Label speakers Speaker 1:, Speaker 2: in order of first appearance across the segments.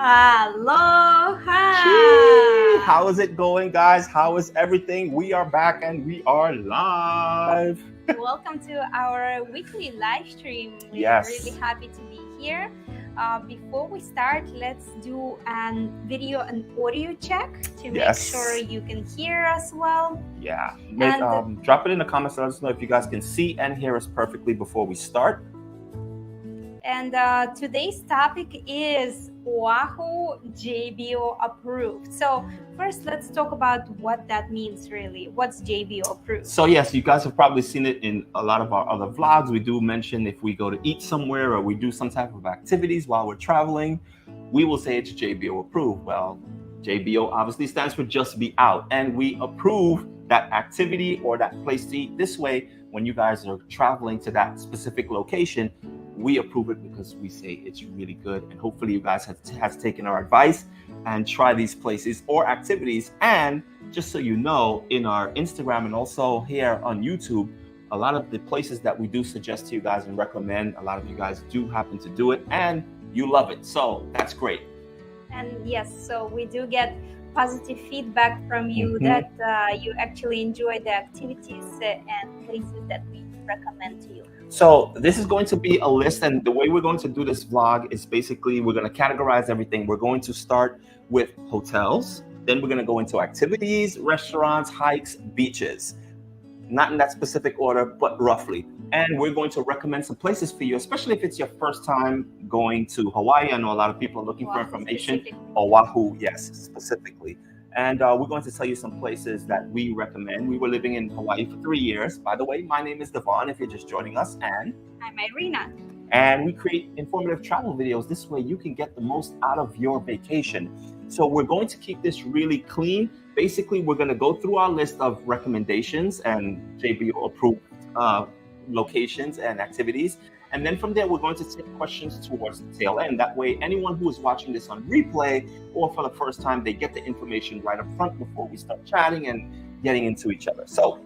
Speaker 1: Aloha!
Speaker 2: Gee, how is it going, guys? How is everything? We are back and we are live.
Speaker 1: Welcome to our weekly live stream. We are
Speaker 2: Yes.
Speaker 1: really happy to be here. Before we start, let's do an video and audio check to make sure you can hear us well.
Speaker 2: Yeah. Drop it in the comments. Let us know if you guys can see and hear us perfectly before we start.
Speaker 1: And today's topic is Oahu JBO approved. So first, let's talk about what that means really. What's JBO approved?
Speaker 2: So yes, you guys have probably seen it in a lot of our other vlogs. We do mention if we go to eat somewhere or we do some type of activities while we're traveling, we will say it's JBO approved. Well, JBO obviously stands for just be out, and we approve that activity or that place to eat. This way, when you guys are traveling to that specific location, we approve it because we say it's really good, and hopefully you guys have taken our advice and try these places or activities. And just so you know, in our Instagram and also here on YouTube, a lot of the places that we do suggest to you guys and recommend, a lot of you guys do happen to do it and you love it, so that's great.
Speaker 1: And yes, so we do get positive feedback from you that you actually enjoy the activities and places that we recommend to you.
Speaker 2: So this is going to be a list, and the way we're going to do this vlog is basically we're going to categorize everything. We're going to start with hotels, then we're going to go into activities, restaurants, hikes, beaches. Not in that specific order, but roughly. And we're going to recommend some places for you, especially if it's your first time going to Hawaii. I know a lot of people are looking for information. Oahu, yes, specifically. And we're going to tell you some places that we recommend. We were living in Hawaii for 3 years. By the way, my name is Devon, if you're just joining us. And
Speaker 1: I'm Irina.
Speaker 2: And we create informative travel videos. This way you can get the most out of your vacation. So we're going to keep this really clean. Basically, we're going to go through our list of recommendations and JBO approved locations and activities. And then from there, we're going to take questions towards the tail end. That way, anyone who is watching this on replay or for the first time, they get the information right up front before we start chatting and getting into each other. So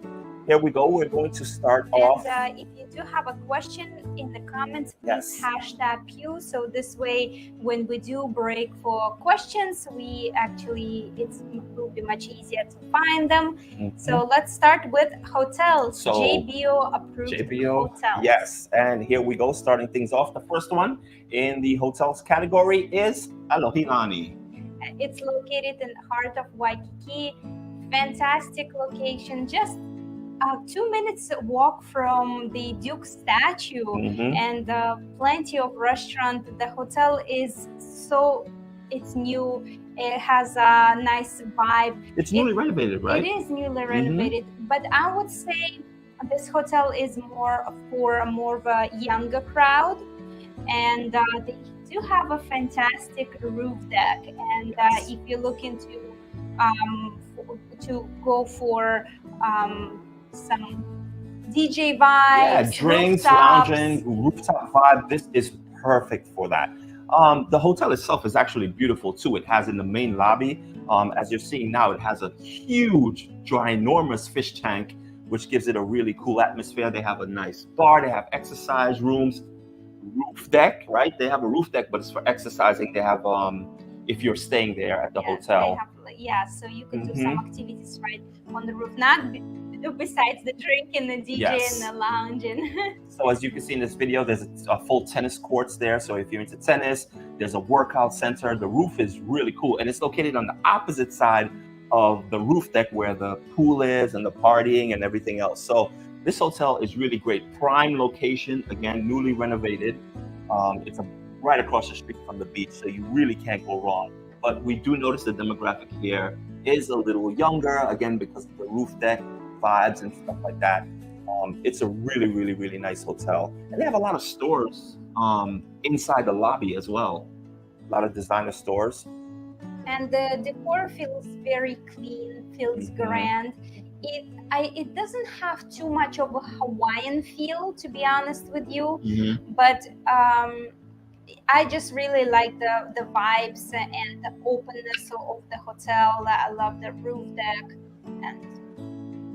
Speaker 2: here we go. We're going to start off.
Speaker 1: And if you do have a question in the comments, please hashtag Q. So this way, when we do break for questions, it will be much easier to find them. So let's start with hotels. So JBO approved hotels.
Speaker 2: Yes, and here we go. Starting things off, the first one in the hotels category is Alohilani.
Speaker 1: It's located in the heart of Waikiki. Fantastic location. Just 2 minutes walk from the Duke statue and plenty of restaurant. The hotel is it's new. It has a nice vibe.
Speaker 2: It's newly renovated, right?
Speaker 1: It is newly renovated, but I would say this hotel is more for of a younger crowd, and they do have a fantastic roof deck. And if you're looking to go for some DJ vibes,
Speaker 2: drinks, lounging, rooftop vibe. This is perfect for that. The hotel itself is actually beautiful too. It has in the main lobby, as you're seeing now, it has a huge, ginormous fish tank, which gives it a really cool atmosphere. They have a nice bar. They have exercise rooms, roof deck, right? They have a roof deck, but it's for exercising. They have, if you're staying there at the hotel.
Speaker 1: So you can do some activities right on the roof, not besides the drink and the DJ and the lounge.
Speaker 2: So as you can see in this video, there's a full tennis courts there. So if you're into tennis, there's a workout center. The roof is really cool, and it's located on the opposite side of the roof deck where the pool is and the partying and everything else. So this hotel is really great. Prime location, again, newly renovated. It's right across the street from the beach, so you really can't go wrong. But we do notice the demographic here is a little younger, again, because of the roof deck vibes and stuff like that. It's a really, really, really nice hotel. And they have a lot of stores inside the lobby as well. A lot of designer stores.
Speaker 1: And the decor feels very clean, feels grand. It doesn't have too much of a Hawaiian feel, to be honest with you, but I just really like the vibes and the openness of the hotel. I love the roof deck, and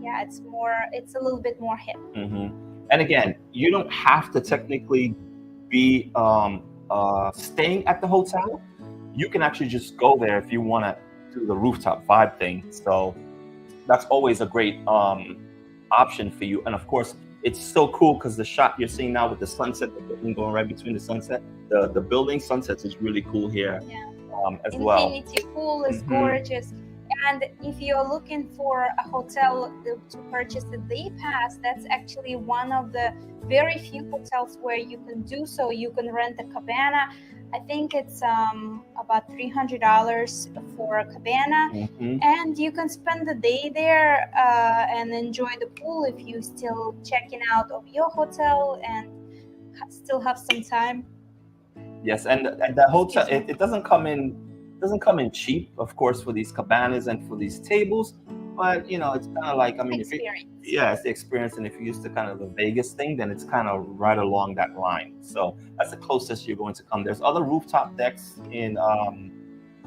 Speaker 1: it's a little bit more hip.
Speaker 2: And again, you don't have to technically be staying at the hotel. you can actually just go there if you want to do the rooftop vibe thing. So that's always a great option for you. And of course, it's so cool because the shot you're seeing now with the sunset, the building going right between the sunset, the building sunsets is really cool here.
Speaker 1: Yeah.
Speaker 2: As well.
Speaker 1: Infinity pool is gorgeous. And if you're looking for a hotel to purchase a day pass, that's actually one of the very few hotels where you can do so. You can rent a cabana. I think it's about $300 for a cabana, and you can spend the day there and enjoy the pool if you still checking out of your hotel and still have some time.
Speaker 2: Yes, and the hotel it doesn't come in cheap, of course, for these cabanas and for these tables. But it's kind of like, I mean, it's the experience. And if you're used to kind of the Vegas thing, then it's kind of right along that line. So that's the closest you're going to come. There's other rooftop decks in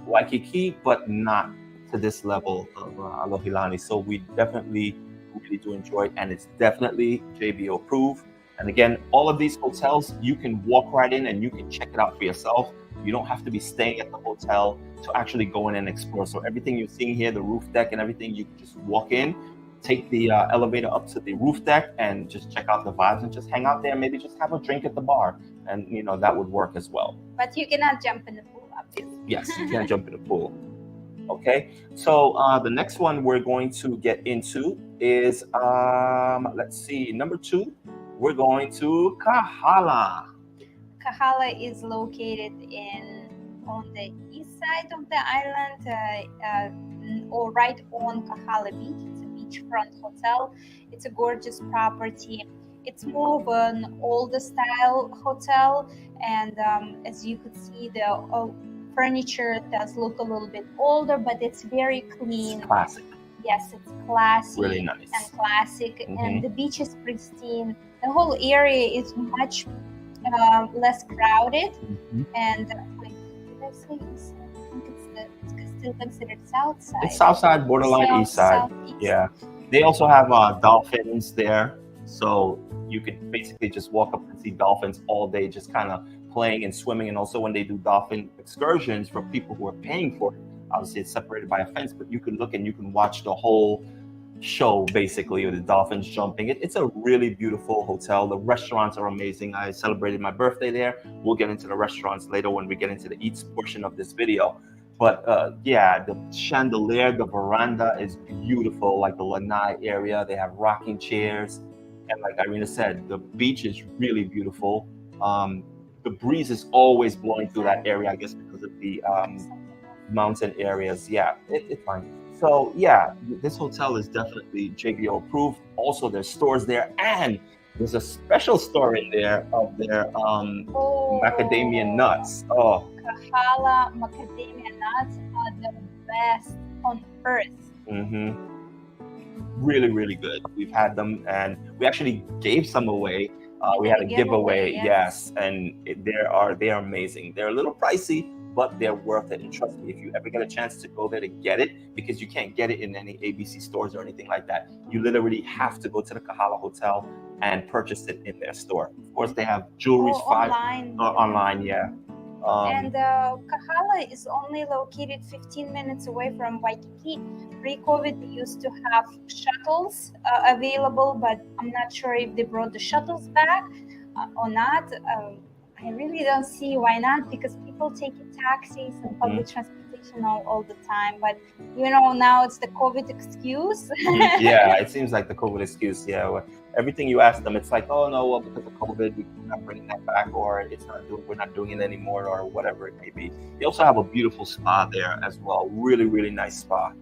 Speaker 2: Waikiki, but not to this level of Alohilani. So we definitely really do enjoy it, and it's definitely JBO approved. And again, all of these hotels, you can walk right in and you can check it out for yourself. You don't have to be staying at the hotel to actually go in and explore. So everything you're seeing here, the roof deck and everything, you can just walk in, take the elevator up to the roof deck and just check out the vibes and just hang out there. Maybe just have a drink at the bar. And, that would work as well.
Speaker 1: But you cannot jump in the pool, obviously.
Speaker 2: Yes, you can't jump in the pool. Okay, so the next one we're going to get into is, let's see, number 2. We're going to Kahala.
Speaker 1: Kahala is located on the east side of the island, or right on Kahala Beach. It's a beachfront hotel. It's a gorgeous property. It's more of an older style hotel, and as you could see, the furniture does look a little bit older, but it's very clean.
Speaker 2: It's classic.
Speaker 1: Yes, it's classy,
Speaker 2: really nice,
Speaker 1: and classic, and the beach is pristine. The whole area is much less crowded, and did I say east side? I think it's still considered south side.
Speaker 2: It's south side, borderline east side. Southeast. Yeah, they also have dolphins there, so you could basically just walk up and see dolphins all day, just kind of playing and swimming. And also when they do dolphin excursions for people who are paying for it, obviously it's separated by a fence, but you can look and you can watch the whole show basically with the dolphins jumping. It's a really beautiful hotel. The restaurants are amazing. I celebrated my birthday there. We'll get into the restaurants later when we get into the eats portion of this video. But the chandelier, the veranda is beautiful, like the lanai area. They have rocking chairs. And like Irina said, the beach is really beautiful. The breeze is always blowing through that area, I guess because of the mountain areas. Yeah, it's fine. So yeah, this hotel is definitely JBO approved. Also, there's stores there, and there's a special store in there of their macadamia nuts. Oh,
Speaker 1: Kahala macadamia nuts are the best on earth.
Speaker 2: Really, really good. We've had them, and we actually gave some away. We had a giveaway, yes, and they are amazing. They're a little pricey, but they're worth it. And trust me, if you ever get a chance to go there to get it, because you can't get it in any ABC stores or anything like that, you literally have to go to the Kahala Hotel and purchase it in their store. Of course, they have jewelry online, yeah.
Speaker 1: And Kahala is only located 15 minutes away from Waikiki. Pre-COVID, they used to have shuttles available, but I'm not sure if they brought the shuttles back or not. I really don't see why not, because people take taxis and public transportation all the time. But now it's the COVID excuse.
Speaker 2: Yeah, it seems like the COVID excuse. Yeah, everything you ask them, it's like, oh no, well, because of COVID, we're not bringing that back, or we're not doing it anymore, or whatever it may be. They also have a beautiful spa there as well. Really, really nice spa.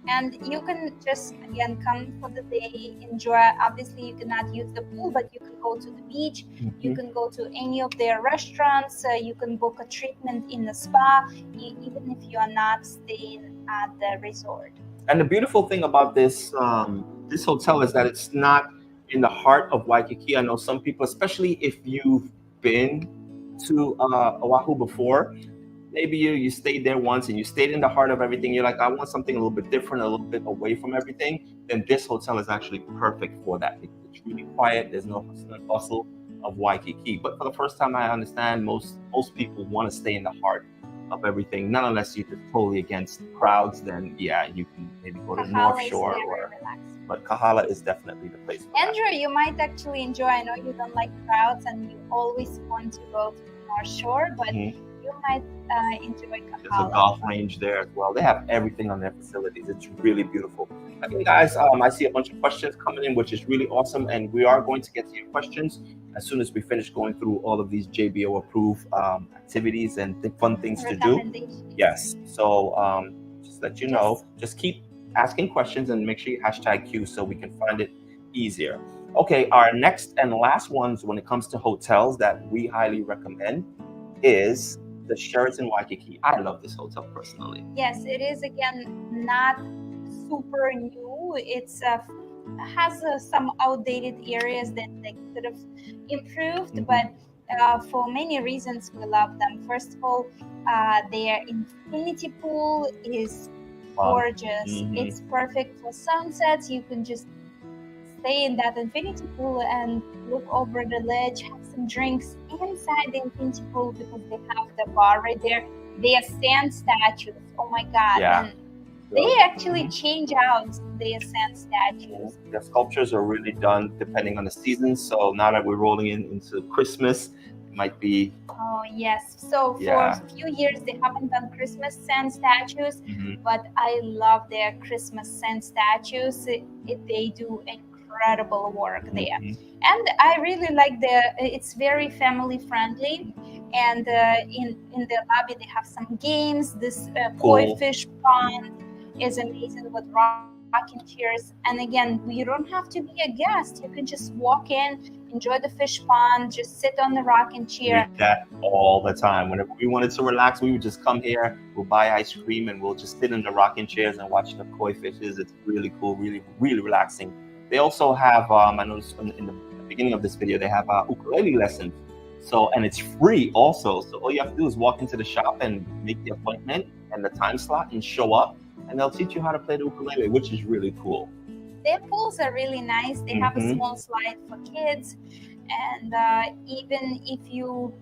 Speaker 1: And you can just, again, come for the day, enjoy. Obviously, you cannot use the pool, but you can go to the beach. You can go to any of their restaurants. You can book a treatment in the spa, even if you are not staying at the resort.
Speaker 2: And the beautiful thing about this this hotel is that it's not in the heart of Waikiki. I know some people, especially if you've been to Oahu before, maybe you stayed there once and you stayed in the heart of everything. You're like, I want something a little bit different, a little bit away from everything. Then this hotel is actually perfect for that. It's really quiet. There's no hustle and bustle of Waikiki. But for the first time, I understand most people want to stay in the heart of everything. Not unless you're just totally against crowds, then yeah, you can maybe go to North Shore. But Kahala is definitely the place for
Speaker 1: Andrew, you might actually enjoy. I know you don't like crowds and you always want to go to North Shore, but you might enjoy Kahala.
Speaker 2: There's a golf range there as well. They have everything on their facilities. It's really beautiful. Okay, guys, I see a bunch of questions coming in, which is really awesome, and we are going to get to your questions as soon as we finish going through all of these JBO approved activities and fun things to do. Yes. So just let you know, just keep asking questions and make sure you hashtag Q so we can find it easier. Okay, our next and last ones when it comes to hotels that we highly recommend is the Sheraton Waikiki. I love this hotel personally.
Speaker 1: Yes, it is again not super new. It's has some outdated areas that they could have improved, but for many reasons we love them. First of all, their infinity pool is gorgeous. It's perfect for sunsets. You can just stay in that infinity pool and look over the ledge, have some drinks inside the infinity pool because they have the bar right there. They are sand statues. Oh my God.
Speaker 2: Yeah.
Speaker 1: And they actually change out their sand statues.
Speaker 2: The sculptures are really done depending on the season. So now that we're rolling into Christmas, it might be.
Speaker 1: Oh, yes. So for a few years, they haven't done Christmas sand statues, but I love their Christmas sand statues. They do incredible work there. And I really like it's very family friendly. And in the lobby, they have some games. This koi fish pond is amazing with rocking chairs. And again, you don't have to be a guest. You can just walk in, enjoy the fish pond, just sit on the rocking chair.
Speaker 2: We do that all the time. Whenever we wanted to relax, we would just come here, we'll buy ice cream, and we'll just sit in the rocking chairs and watch the koi fishes. It's really cool, really, really relaxing. They also have, I noticed in the beginning of this video, they have ukulele lessons. So, and it's free also. So all you have to do is walk into the shop and make the appointment and the time slot and show up, and they'll teach you how to play the ukulele, which is really cool.
Speaker 1: Their pools are really nice. They have a small slide for kids, and even if you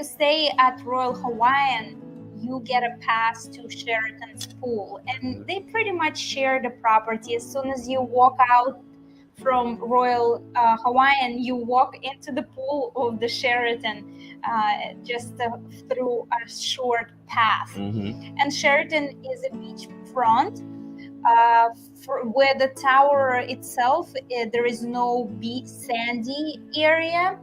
Speaker 1: stay at Royal Hawaiian, you get a pass to Sheraton's pool, and they pretty much share the property. As soon as you walk out from Royal Hawaiian, you walk into the pool of the Sheraton just through a short path. And Sheraton is a beachfront where the tower itself, there is no sandy area.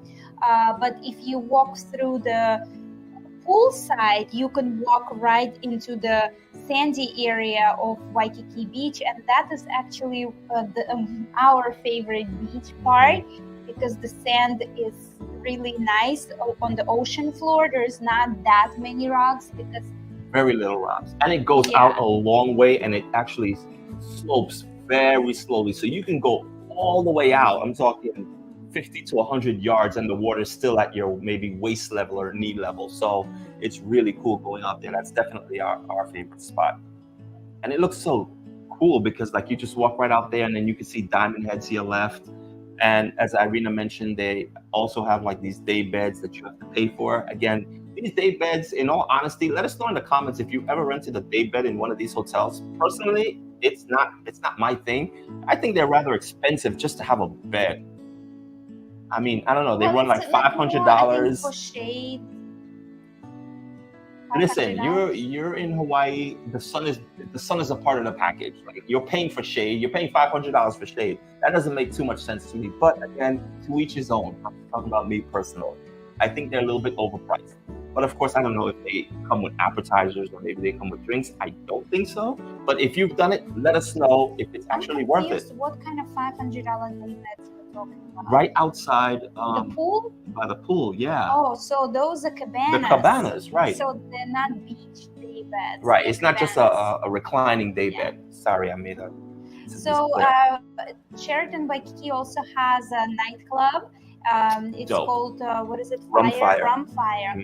Speaker 1: But if you walk through the poolside, you can walk right into the sandy area of Waikiki Beach, and that is actually our favorite beach part because the sand is really nice on the ocean floor. There's not that many rocks because
Speaker 2: very little rocks, and it goes out a long way, and it actually slopes very slowly, so you can go all the way out. I'm talking 50 to 100 yards, and the water is still at your maybe waist level or knee level. So it's really cool going out there. That's definitely our favorite spot. And it looks so cool because like you just walk right out there and then you can see Diamond Head to your left. And as Irina mentioned, they also have like these day beds that you have to pay for. Again, these day beds, in all honesty, let us know in the comments if you ever rented a day bed in one of these hotels. Personally, it's not my thing. I think they're rather expensive just to have a bed. I mean, I don't know. They run like $500
Speaker 1: for shade.
Speaker 2: Listen, you're in Hawaii. The sun is a part of the package. Like you're paying for shade. You're paying $500 for shade. That doesn't make too much sense to me. But again, to each his own. I'm talking about me personally. I think they're a little bit overpriced. But of course, I don't know if they come with appetizers or maybe they come with drinks. I don't think so. But if you've done it, let us know if it's actually worth it.
Speaker 1: What kind of $500 day beds we're talking about?
Speaker 2: Right outside
Speaker 1: the pool?
Speaker 2: By the pool, yeah.
Speaker 1: Oh, so those are cabanas.
Speaker 2: The cabanas, right.
Speaker 1: So they're not beach day beds.
Speaker 2: Right, it's not just a reclining day bed. Sorry, I made a...
Speaker 1: So Sheraton Waikiki also has a nightclub. It's called, what is it?
Speaker 2: Rumfire.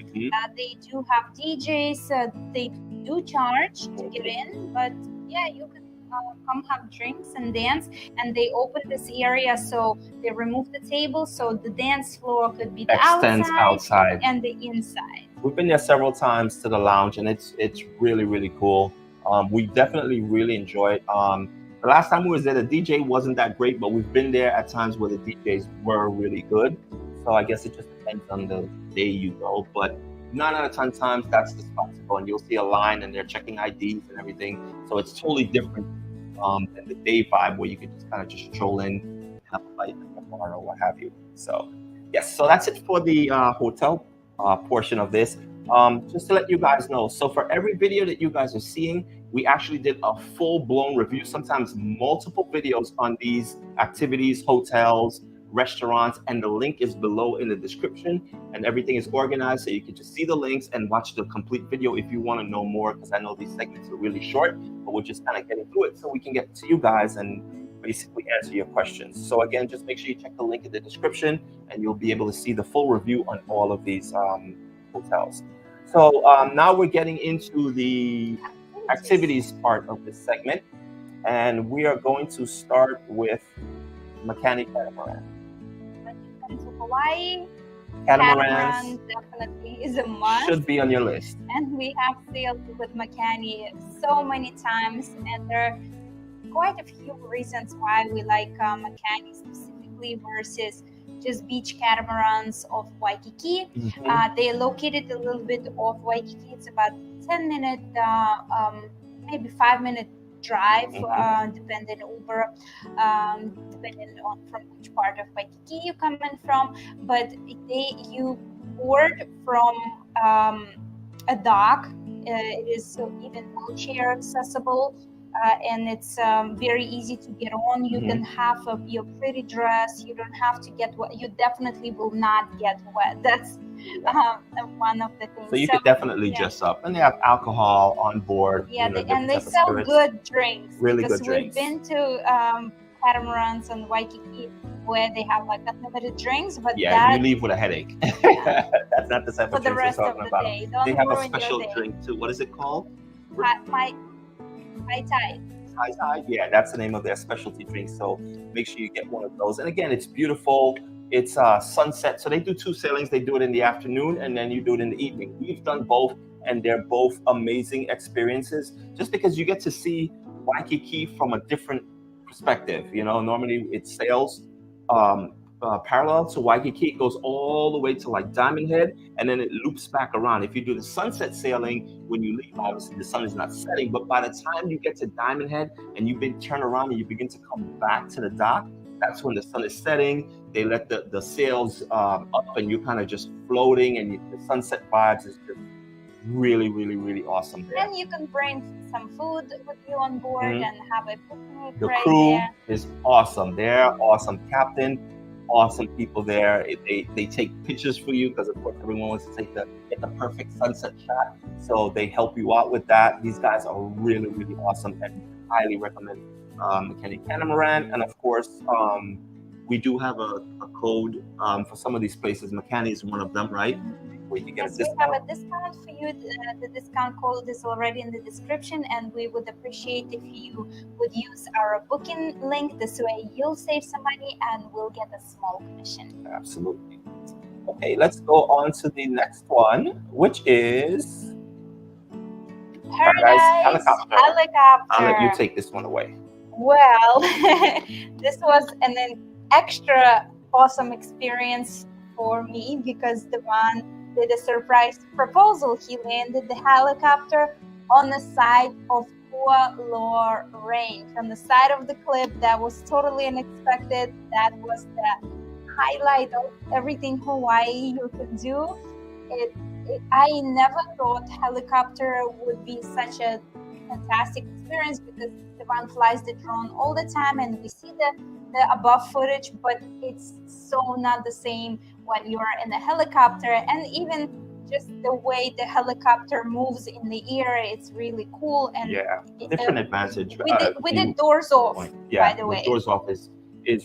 Speaker 1: They do have DJs. They do charge to get in, but yeah, you can come have drinks and dance. And they open this area, so they remove the table, so the dance floor could be the outside and the inside.
Speaker 2: We've been there several times to the lounge, and it's really, really cool. We definitely really enjoy it. The last time we was there, the DJ wasn't that great, but we've been there at times where the DJs were really good. So I guess it just depends on the day you go. But 9 out of 10 times, that's the spot to go. And you'll see a line, and they're checking IDs and everything. So it's totally different than the day vibe, where you can just kind of just stroll in, have a bite at the bar or what have you. So yes, so that's it for the hotel portion of this. Just to let you guys know, so for every video that you guys are seeing, we actually did a full-blown review, sometimes multiple videos on these activities, hotels, restaurants, and the link is below in the description, and everything is organized so you can just see the links and watch the complete video if you want to know more, because I know these segments are really short, but we're just kind of getting through it so we can get to you guys and basically answer your questions. So again, just make sure you check the link in the description, and you'll be able to see the full review on all of these hotels. So now we're getting into the activities part of this segment, and we are going to start with Makani Catamaran.
Speaker 1: When you come to Hawaii,
Speaker 2: Catamarans
Speaker 1: definitely is a must.
Speaker 2: Should be on your list.
Speaker 1: And we have sailed with Makani so many times, and there are quite a few reasons why we like Makani specifically versus just beach catamarans of Waikiki. They are located a little bit off Waikiki. It's about 10-minute, maybe 5-minute drive, depending on from which part of Waikiki you're coming from. But you board from a dock. It is even wheelchair accessible. And it's very easy to get on. You can have your pretty dress. You don't have to get wet. You definitely will not get wet. That's one of the things.
Speaker 2: So you could definitely dress up. And they have alcohol on board.
Speaker 1: Yeah, and they sell good drinks.
Speaker 2: Really good drinks.
Speaker 1: We've been to catamarans on Waikiki where they have like unlimited drinks, but
Speaker 2: you leave with a headache. That's not the type of drink we're talking about. They have a special drink too. What is it called?
Speaker 1: High tide.
Speaker 2: High tide, yeah, that's the name of their specialty drink. So make sure you get one of those. And again, it's beautiful. It's sunset. So they do 2 sailings. They do it in the afternoon, and then you do it in the evening. We've done both, and they're both amazing experiences. Just because you get to see Waikiki from a different perspective. You know, normally it sails parallel to Waikiki. It goes all the way to like Diamond Head, and then it loops back around. If you do the sunset sailing, when you leave, obviously the sun is not setting, but by the time you get to Diamond Head and you turn around and you begin to come back to the dock, that's when the sun is setting. They let the sails up, and you're kind of just floating, and the sunset vibes is just really, really, really awesome there.
Speaker 1: And you can bring some food with you on board and have a picnic.
Speaker 2: The crew is awesome. They're awesome. Captain, awesome people there. They take pictures for you, because of course everyone wants to get the perfect sunset shot. So they help you out with that. These guys are really, really awesome, and highly recommend Makani Catamaran. And of course, we do have a code for some of these places. Makani is one of them, right? Where you get a discount.
Speaker 1: We have a discount for you. The discount code is already in the description, and we would appreciate if you would use our booking link. This way you'll save some money and we'll get a small commission.
Speaker 2: Absolutely. Okay, let's go on to the next one, which is
Speaker 1: Paradise Helicopter.
Speaker 2: I'll let you take this one away.
Speaker 1: Well, this was an extra awesome experience for me, because Devon did a surprise proposal. He landed the helicopter on the side of Toa Luau Range, on the side of the cliff. That was totally unexpected. That was the highlight of everything Hawaii you could do. I never thought helicopter would be such a fantastic experience, because Devon flies the drone all the time and we see the above footage, but it's so not the same when you're in a helicopter. And even just the way the helicopter moves in the air, it's really cool. And
Speaker 2: different advantage
Speaker 1: with the doors off, by the way.
Speaker 2: The doors off is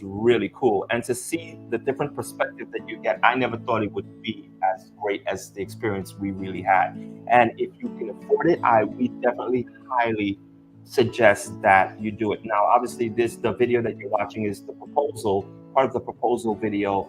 Speaker 2: really cool. And to see the different perspective that you get, I never thought it would be as great as the experience we really had. And if you can afford it, we definitely highly suggest that you do it. Now, obviously, the video that you're watching is the proposal, part of the proposal video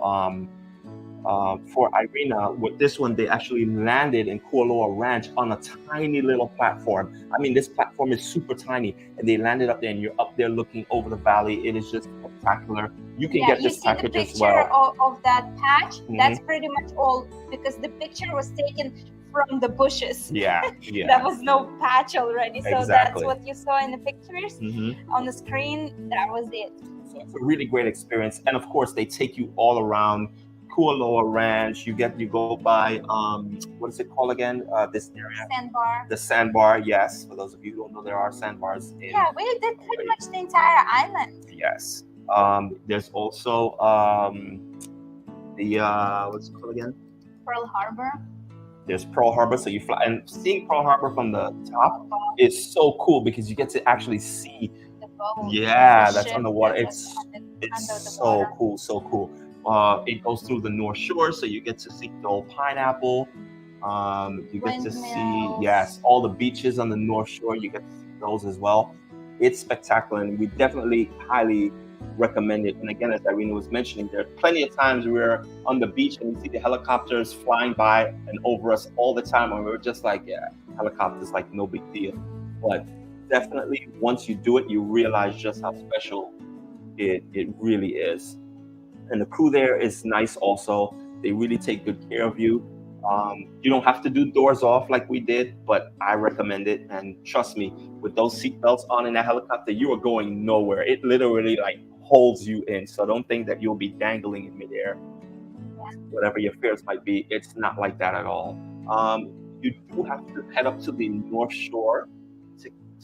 Speaker 2: for Irina. With this one, they actually landed in Kualoa Ranch on a tiny little platform. I mean, this platform is super tiny, and they landed up there, and you're up there looking over the valley. It is just spectacular. You can get this package as well.
Speaker 1: You see the picture of that patch? Mm-hmm. That's pretty much all, because the picture was taken from the bushes.
Speaker 2: Yeah.
Speaker 1: There was no patch already. So
Speaker 2: exactly.
Speaker 1: That's what you saw in the pictures on the screen. That was it.
Speaker 2: So it's a really great experience. And of course, they take you all around Kualoa Ranch. You go by, what is it called again? This area?
Speaker 1: Sandbar.
Speaker 2: The sandbar, yes. For those of you who don't know, there are sandbars.
Speaker 1: We did pretty much the entire island.
Speaker 2: Yes. There's also the, what's it called again?
Speaker 1: Pearl Harbor.
Speaker 2: There's Pearl Harbor, so you fly, and seeing Pearl Harbor from the top is so cool because you get to actually see
Speaker 1: the boat.
Speaker 2: Yeah, that's underwater. It's
Speaker 1: so
Speaker 2: cool, so cool. It goes through the North Shore, so you get to see the old pineapple. You get to see, all the beaches on the North Shore. You get to see those as well. It's spectacular, and we definitely highly recommend it. And again, as Irina was mentioning, there are plenty of times we're on the beach and we see the helicopters flying by and over us all the time, and we're just like, helicopters, like no big deal. But definitely, once you do it, you realize just how special it really is. And the crew there is nice also. They really take good care of you. You don't have to do doors off like we did, but I recommend it. And trust me, with those seatbelts on in that helicopter, you are going nowhere. It literally holds you in. So don't think that you'll be dangling in midair. Whatever your fears might be, it's not like that at all. You do have to head up to the North Shore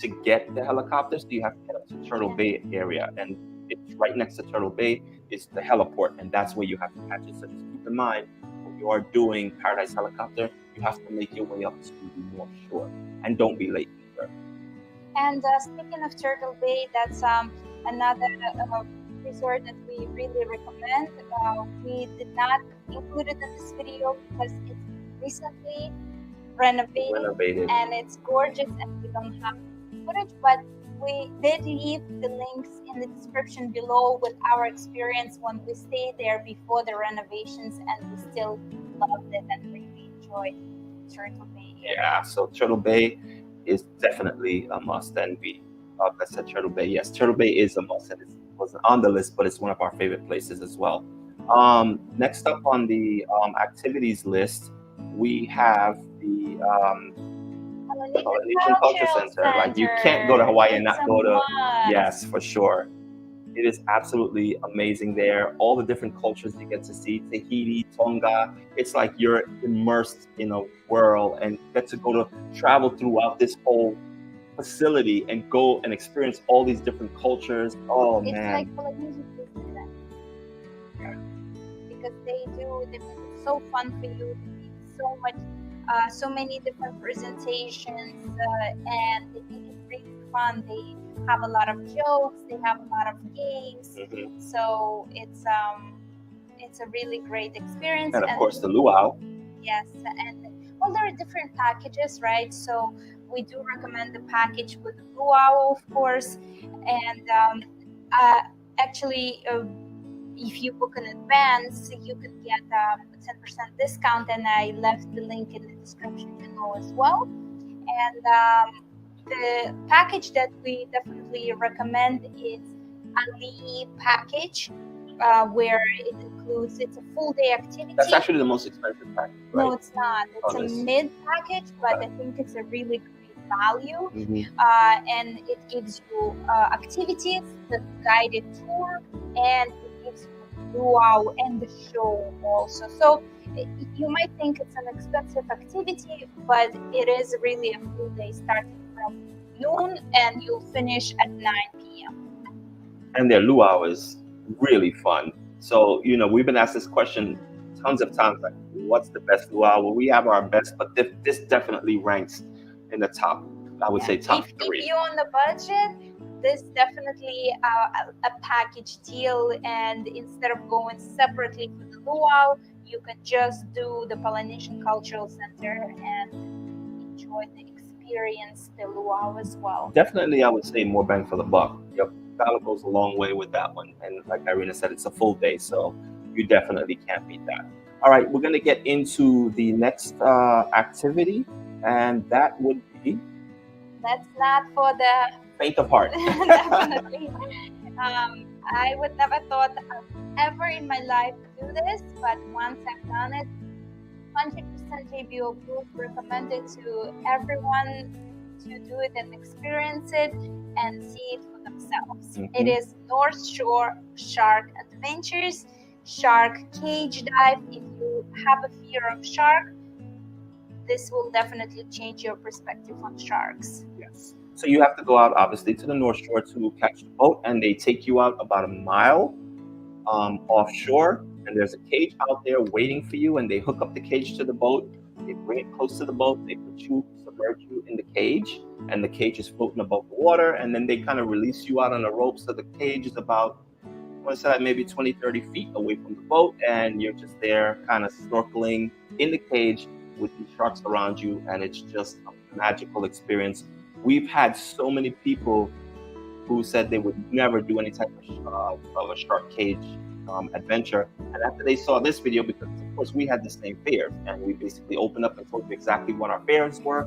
Speaker 2: to get the helicopters. So you have to head up to Turtle Bay area, and it's right next to Turtle Bay is the heliport, and that's where you have to catch it. So just keep in mind, when you are doing Paradise Helicopter, you have to make your way up to the North Shore, and don't be late either.
Speaker 1: And speaking of Turtle Bay, that's another resort that we really recommend. We did not include it in this video because it's recently renovated and it's gorgeous, and we don't have footage, but we did leave the links in the description below with our experience when we stayed there before the renovations, and we still loved it and really enjoyed Turtle Bay area.
Speaker 2: Yeah, so Turtle Bay is definitely a must, and we I said Turtle Bay. Yes, Turtle Bay is a must, and it wasn't on the list, but it's one of our favorite places as well. Next up on the activities list, we have the Polynesian Culture Center. Like, you can't go to Hawaii and not go to. Yes, for sure. It is absolutely amazing there. All the different cultures you get to see, Tahiti, Tonga. It's like you're immersed in a world and get to go to travel throughout this whole facility and go and experience all these different cultures. Oh,
Speaker 1: it's
Speaker 2: man.
Speaker 1: Like Polynesian Disneyland. Because they make it so fun for you. So much. So many different presentations, and they make it really fun. They have a lot of jokes. They have a lot of games.
Speaker 2: Mm-hmm.
Speaker 1: So it's a really great experience.
Speaker 2: And of course, the luau.
Speaker 1: Yes, and there are different packages, right? So we do recommend the package with the luau, of course, and actually. If you book in advance, you could get a 10% discount, and I left the link in the description below as well. And the package that we definitely recommend is Ali package, where it includes, it's a full day activity.
Speaker 2: That's actually the most expensive package, right?
Speaker 1: No, it's not. It's a mid package, but I think it's a really great value.
Speaker 2: Mm-hmm.
Speaker 1: And it gives you activities, the guided tour, and luau and the show also. So you might think it's an expensive activity, but it is really a full day starting from noon, and you'll finish at 9 p.m.
Speaker 2: And their luau is really fun. So, we've been asked this question tons of times, like, what's the best luau? Well, we have our best, but this definitely ranks in the top, I would say top 3.
Speaker 1: If you're on the budget, this definitely a package deal, and instead of going separately for the luau, you can just do the Polynesian Cultural Center and enjoy the experience. experience the luau as well.
Speaker 2: Definitely, I would say more bang for the buck. Yep, dollar goes a long way with that one. And like Irina said, it's a full day, so you definitely can't beat that. All right, we're going to get into the next activity, and that would be...
Speaker 1: That's not for the
Speaker 2: faint of heart.
Speaker 1: Definitely. I would never thought ever in my life to do this, but once I've done it, 100% JBO approved, recommended to everyone to do it and experience it and see it for themselves.
Speaker 2: Mm-hmm.
Speaker 1: It is North Shore Shark Adventures, shark cage dive. If you have a fear of shark, this will definitely change your perspective on sharks.
Speaker 2: Yes. So you have to go out, obviously, to the North Shore to catch the boat, and they take you out about a mile offshore, and there's a cage out there waiting for you, and they hook up the cage to the boat. They bring it close to the boat. They submerge you in the cage, and the cage is floating above the water, and then they kind of release you out on a rope. So the cage is about, I want to say, maybe 20, 30 feet away from the boat, and you're just there kind of snorkeling in the cage with these sharks around you, and it's just a magical experience. We've had so many people who said they would never do any type of a shark cage adventure, and after they saw this video, because of course we had the same fears, and we basically opened up and told you exactly what our fears were,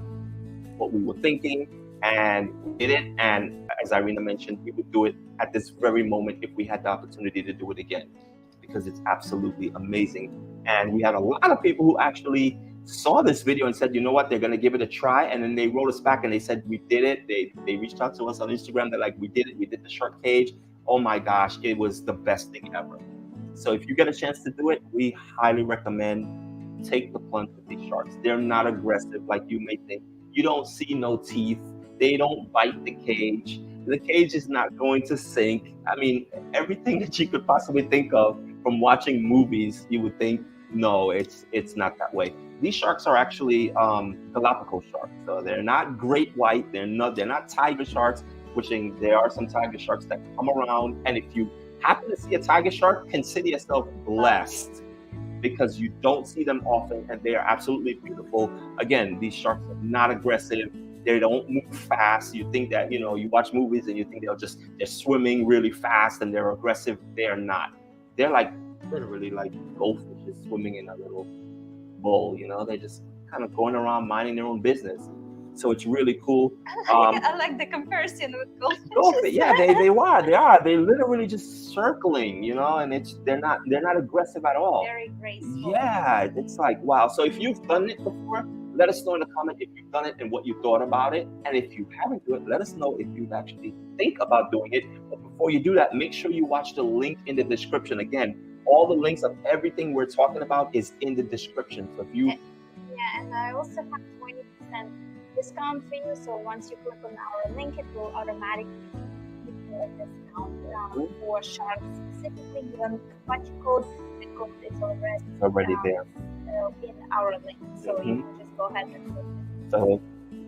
Speaker 2: what we were thinking, and we did it. And as Irina mentioned, we would do it at this very moment if we had the opportunity to do it again, because it's absolutely amazing. And we had a lot of people who actually saw this video and said, you know what, they're going to give it a try. And then they wrote us back and they said, we did it. They reached out to us on Instagram. They're like, we did it. We did the shark cage. Oh my gosh, it was the best thing ever. So if you get a chance to do it, we highly recommend take the plunge with these sharks. They're not aggressive like you may think. You don't see no teeth. They don't bite the cage. The cage is not going to sink. I mean, everything that you could possibly think of from watching movies, you would think, no, it's not that way. These sharks are actually Galapagos sharks, so they're not great white. They're not tiger sharks, which there are some tiger sharks that come around. And if you happen to see a tiger shark, consider yourself blessed, because you don't see them often, and they are absolutely beautiful. Again, these sharks are not aggressive. They don't move fast. You think that, you watch movies and you think they're swimming really fast and they're aggressive. They're not. They're like literally like goldfishes swimming in a little bowl. They're just kind of going around minding their own business. So it's really cool.
Speaker 1: I like the comparison with goldfish.
Speaker 2: Yeah, they are. They're literally just circling, and they're not aggressive at all.
Speaker 1: Very graceful.
Speaker 2: Yeah, it's like, wow. So if you've done it before, let us know in the comment if you've done it and what you thought about it. And if you haven't done it, let us know if you've actually think about doing it. But before you do that, make sure you watch the link in the description. Again, all the links of everything we're talking about is in the description. So if you...
Speaker 1: Yeah, and I also have 20% discount for you. So once you click on our link, it will automatically give you a discount for sharks specifically. You don't punch code. The code is
Speaker 2: already there
Speaker 1: in our link. So you can just go ahead and click it.
Speaker 2: So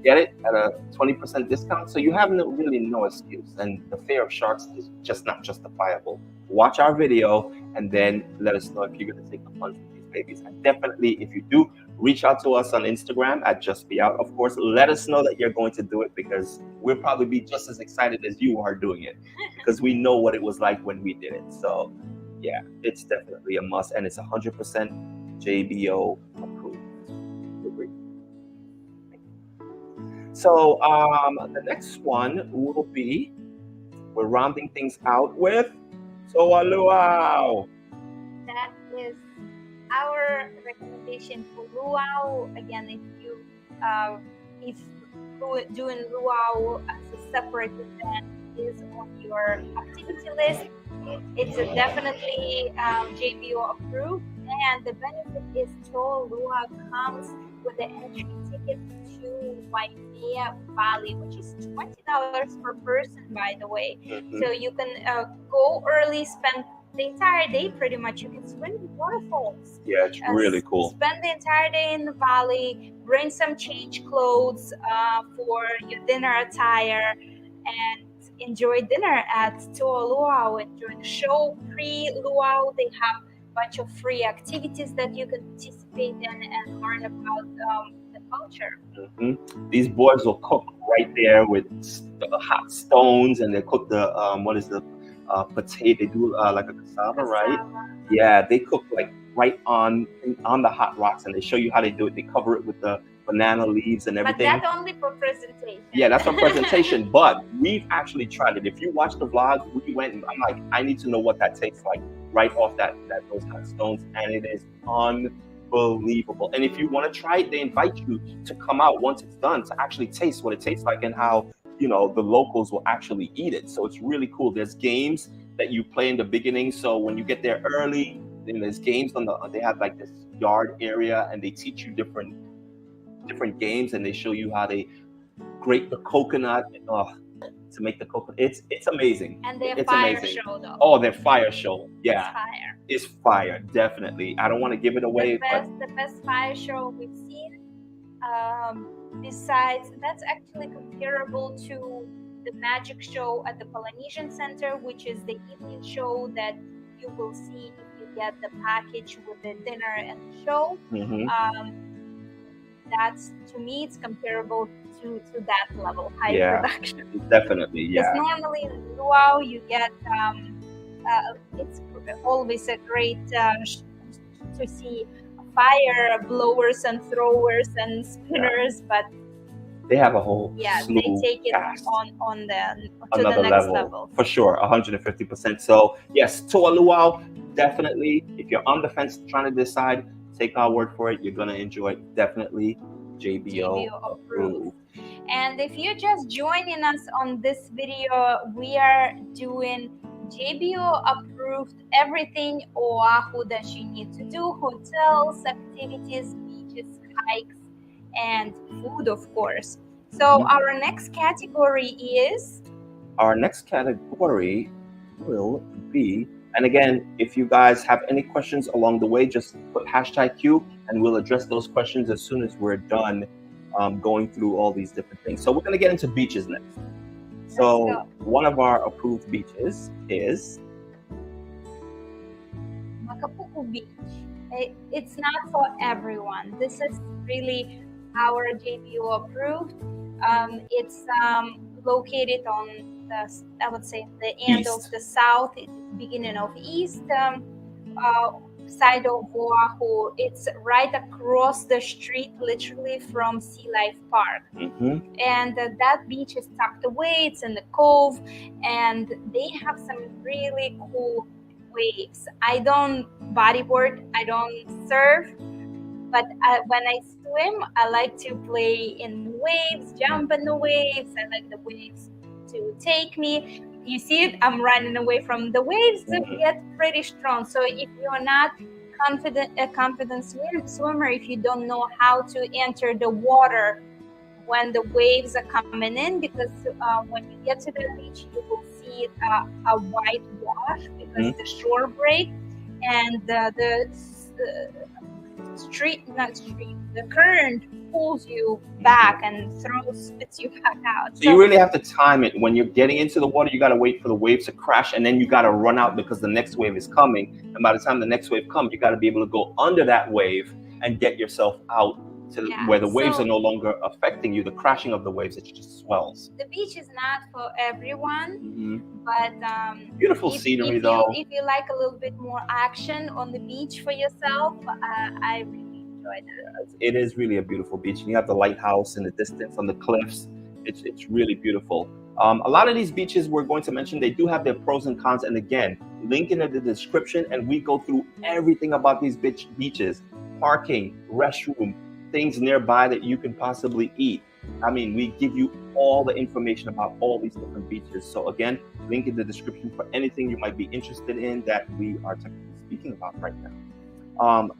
Speaker 2: get it at a 20% discount. So you have really no excuse. And the fear of sharks is just not justifiable. Watch our video and then let us know if you're going to take the plunge with these babies. And definitely, if you do, reach out to us on Instagram at JustBeOut. Of course, let us know that you're going to do it, because we'll probably be just as excited as you are doing it, because we know what it was like when we did it. So yeah, it's definitely a must, and it's 100% JBO approved. Agree. So the next one will be, we're rounding things out with Toa Luau.
Speaker 1: That is our recommendation for luau. Again, if doing luau as a separate event is on your activity list, it's definitely JBO approved. And the benefit is Toa Luau comes with the entry ticket to Waimea Valley, which is $20 per person, by the way. So you can go early, spend the entire day pretty much. You can swim in waterfalls.
Speaker 2: Yeah, it's really cool.
Speaker 1: Spend the entire day in the valley, bring some change clothes for your dinner attire, and enjoy dinner at Toa Luau. Enjoy the show. Pre-luau, they have a bunch of free activities that you can participate in and learn about the culture.
Speaker 2: These boys will cook right there with hot stones, and they cook the what is the potato? They do like a cassava, right? Yeah, they cook like right on the hot rocks, and they show you how they do it. They cover it with the banana leaves and everything.
Speaker 1: But that only for presentation.
Speaker 2: Yeah, that's for presentation. But we've actually tried it. If you watch the vlog, we went and I'm like, I need to know what that tastes like right off those hot stones, and it is unbelievable. And if you want to try it, they invite you to come out once it's done to actually taste what it tastes like and how the locals will actually eat it. So it's really cool. There's games that you play in the beginning. So when you get there early, then there's games they have like this yard area, and they teach you different games, and they show you how they grate the coconut to make the coconut. It's amazing.
Speaker 1: And their
Speaker 2: it's
Speaker 1: fire
Speaker 2: amazing.
Speaker 1: show though.
Speaker 2: Oh, their fire show. Yeah.
Speaker 1: It's
Speaker 2: It's fire, definitely. I don't want to give it away.
Speaker 1: The best fire show we've seen. Besides, that's actually comparable to the magic show at the Polynesian Center, which is the evening show that you will see if you get the package with the dinner and the show. That's, to me, it's comparable to that level, high production.
Speaker 2: Definitely, yeah.
Speaker 1: Because normally in Luau you get it's always a great to see fire blowers and throwers and spinners, but
Speaker 2: they have a whole
Speaker 1: slew they take it on the next level.
Speaker 2: For sure, 150%. So yes, Toa Luau, definitely. If you're on the fence trying to decide, take our word for it. You're gonna enjoy it. Definitely JBO approved.
Speaker 1: And if you're just joining us on this video, we are doing JBO approved everything Oahu that you need to do: hotels, activities, beaches, hikes, and food, of course. So our next category is?
Speaker 2: Our next category will be, and again, if you guys have any questions along the way, just put #Q and we'll address those questions as soon as we're done going through all these different things. So we're going to get into beaches next. So one of our approved beaches is
Speaker 1: Makapuku Beach. It's not for everyone. This is really our JBO approved. It's located on I would say the end of the south, beginning of east side of Oahu. It's right across the street, literally from Sea Life Park. And that beach is tucked away. It's in the cove, and they have some really cool waves. I don't bodyboard, I don't surf, but when I swim, I like to play in waves, jump in the waves. I like the waves to take me. You see it, I'm running away from the waves to get pretty strong. So if you're not a confident swimmer, if you don't know how to enter the water when the waves are coming in, because when you get to the beach, you will see a white wash because the shore break, and the current pulls you back and spits you back out.
Speaker 2: So you really have to time it. When you're getting into the water, you got to wait for the waves to crash, and then you got to run out because the next wave is coming. And by the time the next wave comes, you got to be able to go under that wave and get yourself out to where the waves are no longer affecting you. The crashing of the waves, it just swells.
Speaker 1: The beach is not for everyone, but
Speaker 2: beautiful scenery though.
Speaker 1: If you like a little bit more action on the beach for yourself, I really enjoyed it.
Speaker 2: It is really a beautiful beach, and you have the lighthouse in the distance on the cliffs. It's really beautiful. A lot of these beaches we're going to mention, they do have their pros and cons, and again, link in the description, and we go through everything about these beaches: parking, restroom, things nearby that you can possibly eat. I mean, we give you all the information about all these different beaches. So again, link in the description for anything you might be interested in that we are technically speaking about right now.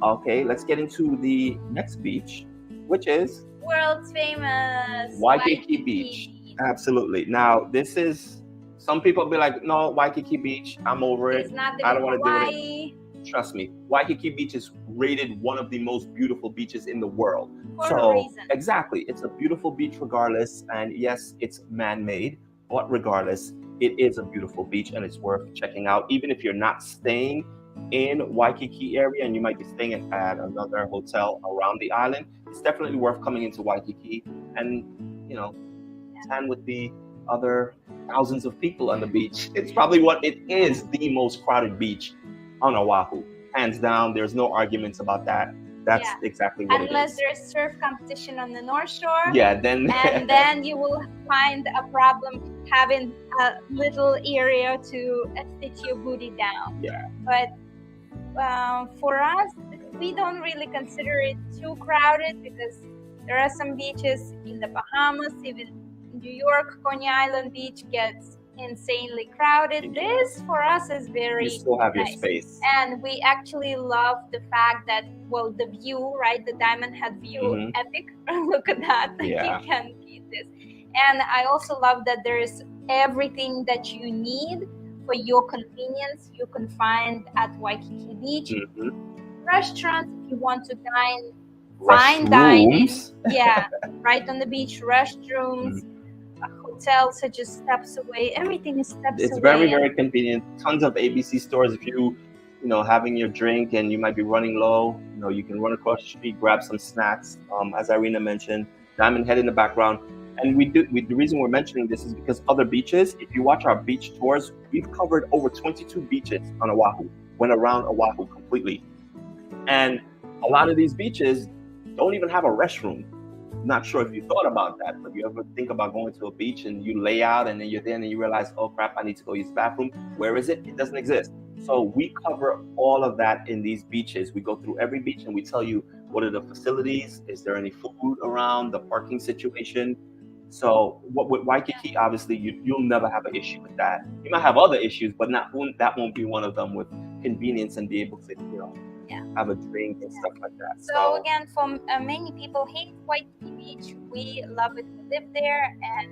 Speaker 2: Okay, let's get into the next beach, which is
Speaker 1: world's famous
Speaker 2: Waikiki Beach. Absolutely. Now, this is, some people be like, no, Waikiki Beach, I'm over it. I don't want to do it. Trust me, Waikiki Beach is rated one of the most beautiful beaches in the world.
Speaker 1: For a reason.
Speaker 2: Exactly. It's a beautiful beach regardless. And yes, it's man-made, but regardless, it is a beautiful beach and it's worth checking out. Even if you're not staying in Waikiki area and you might be staying at another hotel around the island, it's definitely worth coming into Waikiki and, tan with the other thousands of people on the beach. It's probably it is the most crowded beach on Oahu. Hands down, there's no arguments about that. That's exactly what it is.
Speaker 1: Unless there's surf competition on the North Shore.
Speaker 2: Yeah, then
Speaker 1: and then you will find a problem having a little area to sit your booty down.
Speaker 2: Yeah.
Speaker 1: But for us, we don't really consider it too crowded because there are some beaches in the Bahamas, even New York, Coney Island Beach gets insanely crowded. This for us is very
Speaker 2: nice. You still have
Speaker 1: nice.
Speaker 2: Your space.
Speaker 1: And we actually love the fact that, the view, right? The Diamond Head view, epic. Look at that.
Speaker 2: Yeah.
Speaker 1: You can see this. And I also love that there's everything that you need for your convenience. You can find at Waikiki Beach. Restaurants, if you want to dine, fine dining. Yeah, right on the beach, restrooms. Hotels are just steps away. Everything is steps away.
Speaker 2: It's very, very convenient. Tons of ABC stores. If you having your drink and you might be running low, you can run across the street, grab some snacks. As Irina mentioned, Diamond Head in the background. And the reason we're mentioning this is because other beaches, if you watch our beach tours, we've covered over 22 beaches on Oahu, went around Oahu completely. And a lot of these beaches don't even have a restroom. Not sure if you thought about that, but you ever think about going to a beach and you lay out and then you're there and you realize, oh crap, I need to go use the bathroom. Where is it? It doesn't exist. So we cover all of that in these beaches. We go through every beach and we tell you what are the facilities, is there any food around, the parking situation. So with Waikiki, obviously you'll never have an issue with that. You might have other issues, but that won't be one of them with convenience and be able to have a drink and stuff like that.
Speaker 1: So again, for many people hate Waikiki Beach, we love it. We live there, and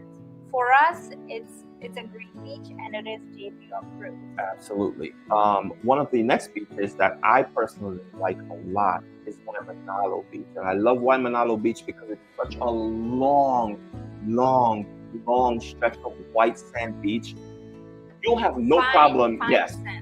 Speaker 1: for us, it's a great beach, and it is JBO approved.
Speaker 2: Absolutely. One of the next beaches that I personally like a lot is Waimea Beach, and I love Waimea Beach because it's such a long stretch of white sand beach. You'll have no problem.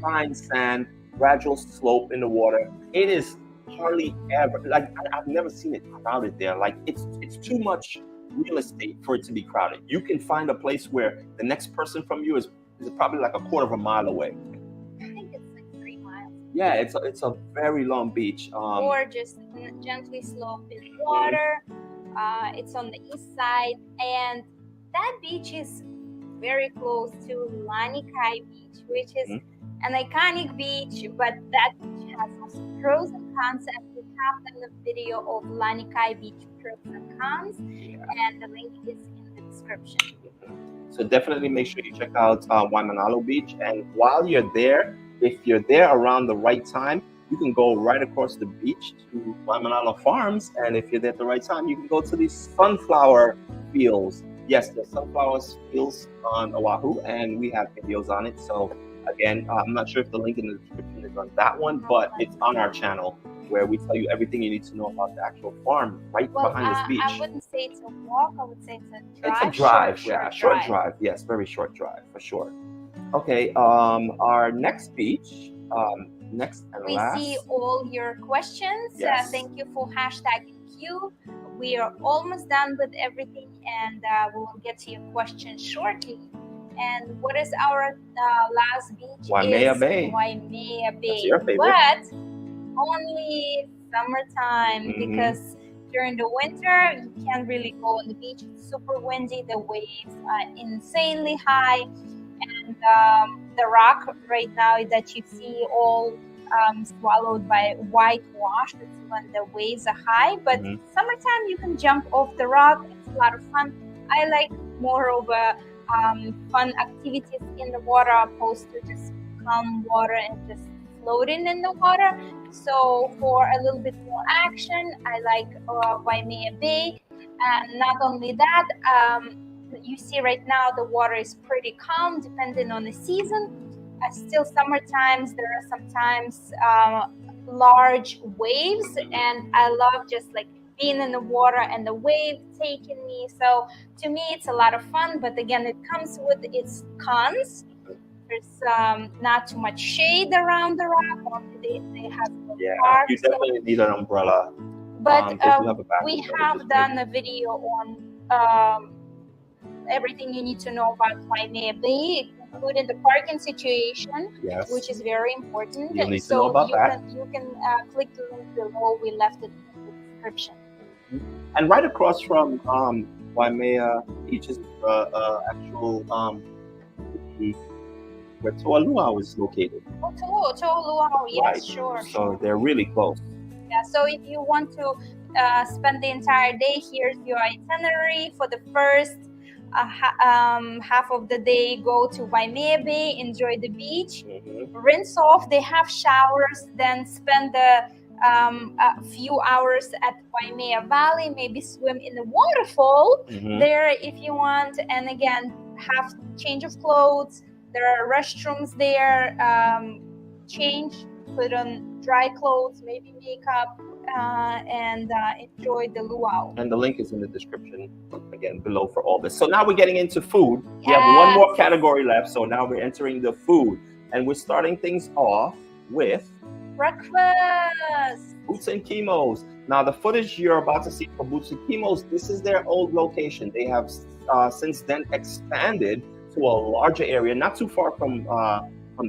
Speaker 2: Fine sand. Gradual slope in the water. It is hardly ever, I've never seen it crowded there. It's too much real estate for it to be crowded. You can find a place where the next person from you is probably like a quarter of a mile away.
Speaker 1: I think it's like 3 miles.
Speaker 2: Yeah, it's a very long beach.
Speaker 1: Gorgeous, gently sloping water. It's on the east side, and that beach is very close to Lanikai Beach, which is an iconic beach, but that beach has also pros and cons, and we have done the video of Lanikai Beach pros and cons, and the link is in the description.
Speaker 2: So definitely make sure you check out Waimea Beach, and while you're there, if you're there around the right time, you can go right across the beach to Waimea Farms, and if you're there at the right time, you can go to these sunflower fields. Yes, there's sunflower fields on Oahu, and we have videos on it. So again, I'm not sure if the link in the description is on that one, but it's on our channel where we tell you everything you need to know about the actual farm behind this beach.
Speaker 1: I wouldn't say it's a walk. I would say it's a drive.
Speaker 2: It's a drive, short drive. Yes, very short drive for sure. Okay, our next beach, next and last.
Speaker 1: We see all your questions.
Speaker 2: Yes.
Speaker 1: Thank you for hashtagging Q. We are almost done with everything, and we will get to your questions shortly. And what is our last beach?
Speaker 2: Waimea Bay.
Speaker 1: Waimea Bay.
Speaker 2: That's your favorite.
Speaker 1: But only summertime, because during the winter you can't really go on the beach. It's super windy. The waves are insanely high, and the rock right now that you see all swallowed by whitewash. That's when the waves are high. But summertime you can jump off the rock. It's a lot of fun. I like more of a fun activities in the water opposed to just calm water and just floating in the water. So for a little bit more action, I like Waimea Bay. And not only that, you see right now the water is pretty calm depending on the season. Still summer times, there are sometimes large waves, and I love just like being in the water and the wave taking me. So to me, it's a lot of fun, but again, it comes with its cons. There's not too much shade around the rock. Only they have
Speaker 2: you definitely need an umbrella.
Speaker 1: But we
Speaker 2: we
Speaker 1: have done a video on everything you need to know about Waimea Bay, including the parking situation, which is very important.
Speaker 2: You need to know about that.
Speaker 1: You can click the link below. We left it in the description.
Speaker 2: And right across from Waimea Beach is actual where Toa Luau is located.
Speaker 1: Oh, Toa Luau, yes,
Speaker 2: right.
Speaker 1: Sure.
Speaker 2: So they're really close.
Speaker 1: Yeah, so if you want to spend the entire day, here's your itinerary. For the first half of the day, go to Waimea Bay, enjoy the beach, rinse off. They have showers, then spend a few hours at Waimea Valley, maybe swim in the waterfall there if you want, and again have change of clothes. There are restrooms there. Change, put on dry clothes, maybe makeup, and enjoy the luau. And the link is in the description again below for all this. So now we're getting into food. We have one more category left. So now we're entering the food, and we're starting things off with breakfast. Boots and Kimos. Now the footage you're about to see for Boots and Kimos, this is their old location. They have since then expanded to a larger area, not too far from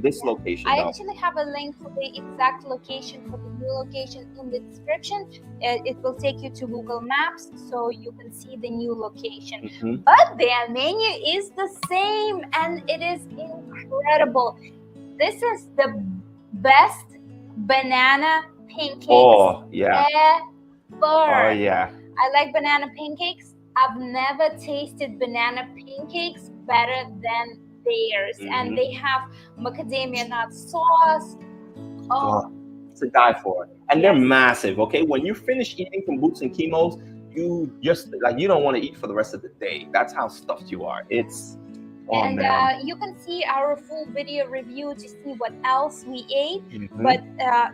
Speaker 1: this location. I actually have a link for the exact location for the new location in the description. It will take you to Google Maps so you can see the new location. But their menu is the same and it is incredible. This is the best banana pancakes ever. Oh yeah. I like banana pancakes. I've never tasted banana pancakes better than theirs. And they have macadamia nut sauce. It's a die for. And they're massive, okay? When you finish eating from Boots and Kimos, you just you don't want to eat for the rest of the day. That's how stuffed you are. It's you can see our full video review to see what else we ate. But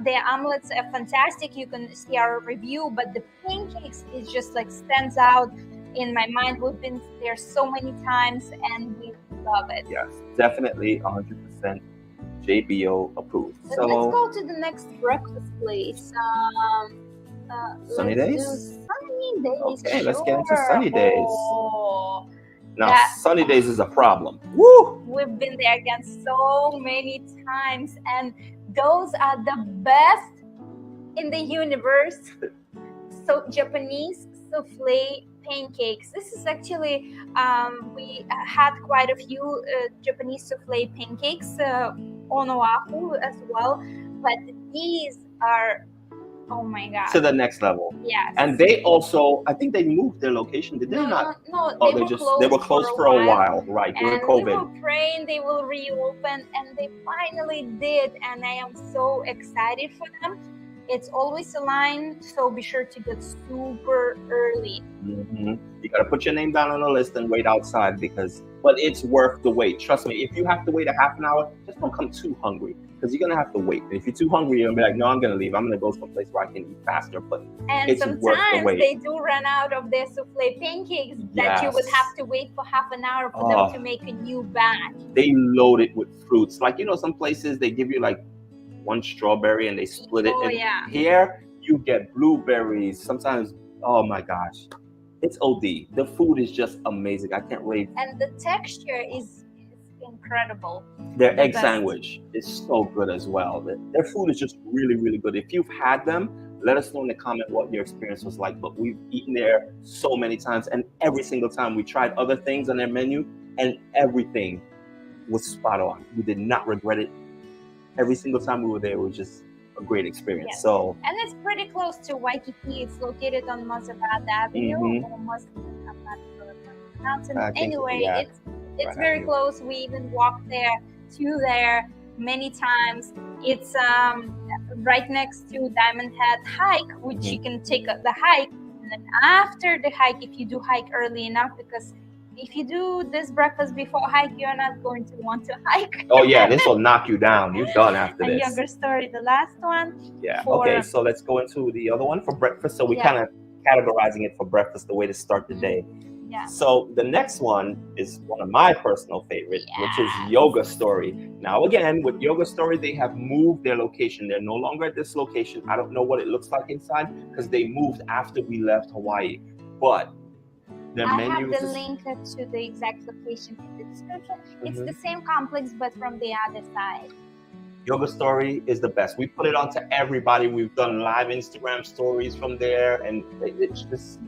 Speaker 1: their omelets are fantastic. You can see our review, but the pancakes is just like stands out in my mind. We've been there so many times and we love it. Yes, definitely 100% JBO approved. So let's go to the next breakfast place. Sunny days? Sunny days. Okay, let's get into sunny days. Now, sunny days is a problem. Woo! We've been there again so many times, and those are the best in the universe. So Japanese souffle pancakes. This is actually we had quite a few Japanese souffle pancakes on Oahu as well, but these are, oh my god, to the next level. Yes. And they also, I think they moved their location. Did they not? No, they were closed for a while, right? During COVID. We were praying they will reopen, and they finally did, and I am so excited for them. It's always a line, so be sure to get super early. You gotta put your name down on the list and wait outside but it's worth the wait. Trust me, if you have to wait a half an hour, just don't come too hungry because you're gonna have to wait. And if you're too hungry, you're gonna be like, no, I'm gonna leave. I'm gonna go someplace where I can eat faster. But it's sometimes worth the wait. They do run out of their souffle pancakes that you would have to wait for half an hour for them to make a new batch. They load it with fruits. Like, some places they give you like one strawberry and they split it. Here you get blueberries, sometimes, oh my gosh, it's OD. The food is just amazing. I can't wait. And the texture is incredible. Their egg sandwich is so good as well. Their food is just really, really good. If you've had them, let us know in the comment what your experience was like. But we've eaten there so many times, and every single time we tried other things on their menu, and everything was spot on. We did not regret it. Every single time we were there, it was just a great experience. Yes. So, and it's pretty close to Waikiki. It's located on Mazabad Avenue, or Mazabad, I'm not sure if I'm pronouncing it. Anyway, it's very close. We even walked there many times. It's right next to Diamond Head Hike, which you can take the hike, and then after the hike, if you do hike early enough, because if you do this breakfast before hike, you're not going to want to hike. Oh yeah, this will knock you down. You're done after this. Younger story, the last one. Yeah. Okay, so let's go into the other one for breakfast. So we kind of categorizing it for breakfast, the way to start the day. Yeah.
Speaker 2: So the next one is one of my personal favorites, which is
Speaker 1: Yes.
Speaker 2: Yoga Story. Now, again, with Yoga Story, they have moved their location. They're no longer at this location. I don't know what it looks like inside because they moved after we left Hawaii. But their
Speaker 1: I
Speaker 2: menu
Speaker 1: have the
Speaker 2: is
Speaker 1: link to the exact location in the description. It's
Speaker 2: Mhm.
Speaker 1: the same complex, but from the other side.
Speaker 2: Yoga Story is the best. We put it on to everybody. We've done live Instagram stories from there, and it's just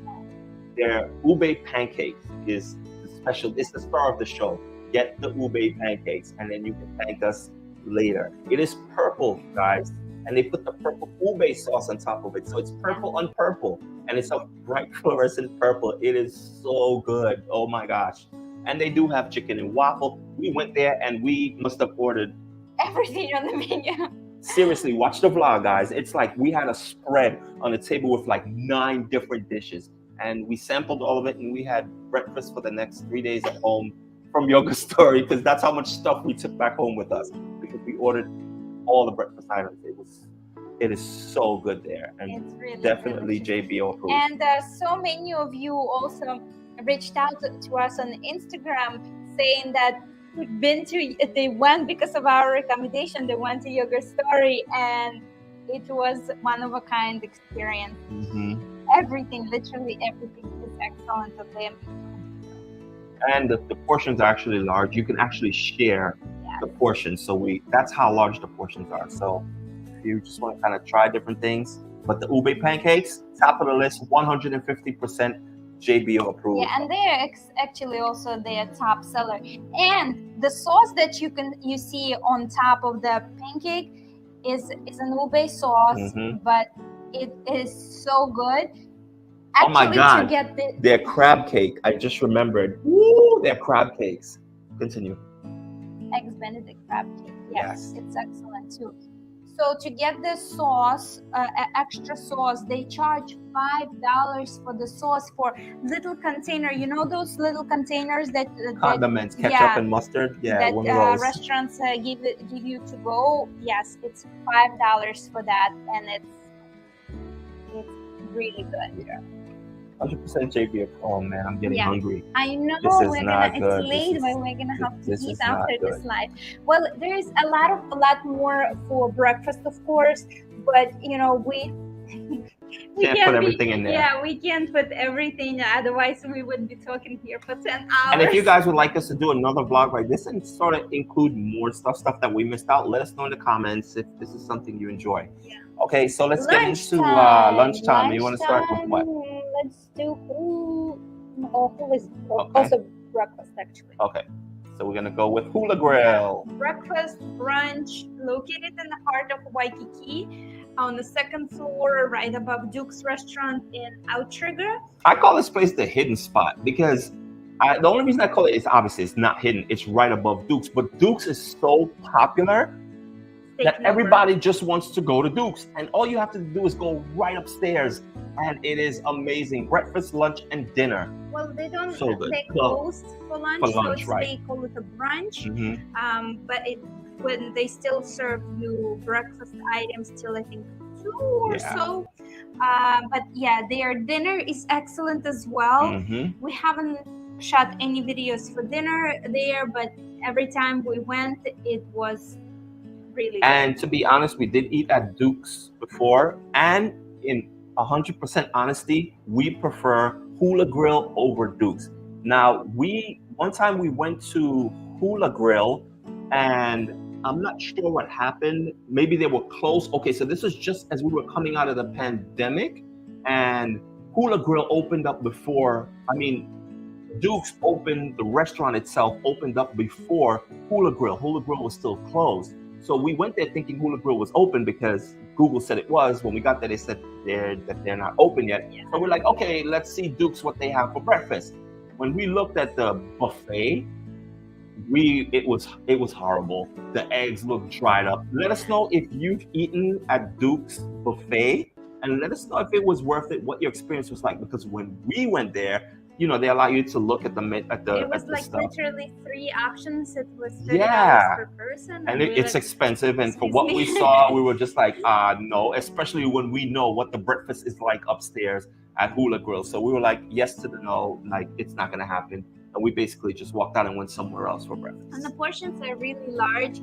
Speaker 2: their ube pancakes is special. It's the star of the show. Get the ube pancakes, and then you can thank us later. It is purple, guys, and they put the purple ube sauce on top of it, so it's purple on purple, and it's a bright fluorescent purple. It is so good. Oh my gosh! And they do have chicken and waffle. We went there, and we must have ordered
Speaker 1: everything on the menu.
Speaker 2: Seriously, watch the vlog, guys. It's like we had a spread on the table with like 9 different dishes, and we sampled all of it, and we had breakfast for the next 3 days at home from Yoga Story, because that's how much stuff we took back home with us, because we ordered all the breakfast items. It is so good there, and
Speaker 1: It's really
Speaker 2: definitely
Speaker 1: delicious.
Speaker 2: JBO approved.
Speaker 1: And so many of you also reached out to us on Instagram saying that they went because of our recommendation. They went to Yoga Story, and it was one of a kind experience.
Speaker 2: Mm-hmm.
Speaker 1: Everything, literally everything, is excellent of them.
Speaker 2: And the portions are actually large. You can actually share the portions. So that's how large the portions are. So if you just want to kind of try different things, but the ube pancakes, top of the list, 150% JBO approved.
Speaker 1: Yeah, and they're actually also their top seller. And the sauce that you see on top of the pancake is an ube sauce, but it is so good. Actually,
Speaker 2: oh my God!
Speaker 1: To get
Speaker 2: their crab cake, I just remembered. Woo! Their crab cakes. Continue.
Speaker 1: Eggs Benedict crab cake. Yes, it's excellent too. So to get the sauce, extra sauce, they charge $5 for the sauce for little container. You know those little containers that
Speaker 2: condiments, ketchup and mustard. Yeah,
Speaker 1: that
Speaker 2: one of those.
Speaker 1: Restaurants give you to go. Yes, it's $5 for that, and it's really good.
Speaker 2: Yeah. 100% JBO. Oh man, I'm getting hungry.
Speaker 1: I know
Speaker 2: it's
Speaker 1: late, but we're gonna have to eat after this live. Well, there is a lot more for breakfast, of course, but you know we
Speaker 2: can't put everything in there.
Speaker 1: Yeah, we can't put everything. Otherwise, we would be talking here for 10 hours.
Speaker 2: And if you guys would like us to do another vlog like this and sort of include more stuff that we missed out, let us know in the comments if this is something you enjoy. Yeah. Okay, so let's get into lunchtime. You want to start with what?
Speaker 1: Let's do Hula is also breakfast actually.
Speaker 2: Okay, so we're gonna go with Hula Grill.
Speaker 1: Breakfast brunch located in the heart of Waikiki, on the 2nd floor, right above Duke's Restaurant in Outrigger.
Speaker 2: I call this place the hidden spot because the only reason I call it is obviously it's not hidden. It's right above Duke's, but Duke's is so popular that everybody just wants to go to Duke's, and all you have to do is go right upstairs, and it is amazing. Breakfast, lunch, and dinner.
Speaker 1: Well, they don't.
Speaker 2: So good.
Speaker 1: They closed for lunch, they call it a brunch. But when they still serve you breakfast items till I think 2 or so. But yeah, their dinner is excellent as well. We haven't shot any videos for dinner there, but every time we went, it was really good.
Speaker 2: And to be honest, we did eat at Duke's before, and in 100% honesty, we prefer Hula Grill over Duke's. Now, one time we went to Hula Grill, and I'm not sure what happened. Maybe they were closed. Okay, so this was just as we were coming out of the pandemic, and Hula Grill opened up before. Duke's opened, the restaurant itself opened up before Hula Grill. Hula Grill was still closed. So we went there thinking Hula Grill was open because Google said it was. When we got there, they said they're not open yet. So we're like, okay, let's see Duke's what they have for breakfast. When we looked at the buffet, it was horrible. The eggs looked dried up. Let us know if you've eaten at Duke's buffet, and let us know if it was worth it, what your experience was like. Because when we went there, they allow you to look at the
Speaker 1: It was like literally 3 options. It was $30 per person,
Speaker 2: and it's expensive. And for what we saw, we were just like, no. Especially when we know what the breakfast is like upstairs. at Hula Grill. So we were like, yes to the no, like it's not gonna happen. And we basically just walked out and went somewhere else for breakfast.
Speaker 1: And the portions are really large.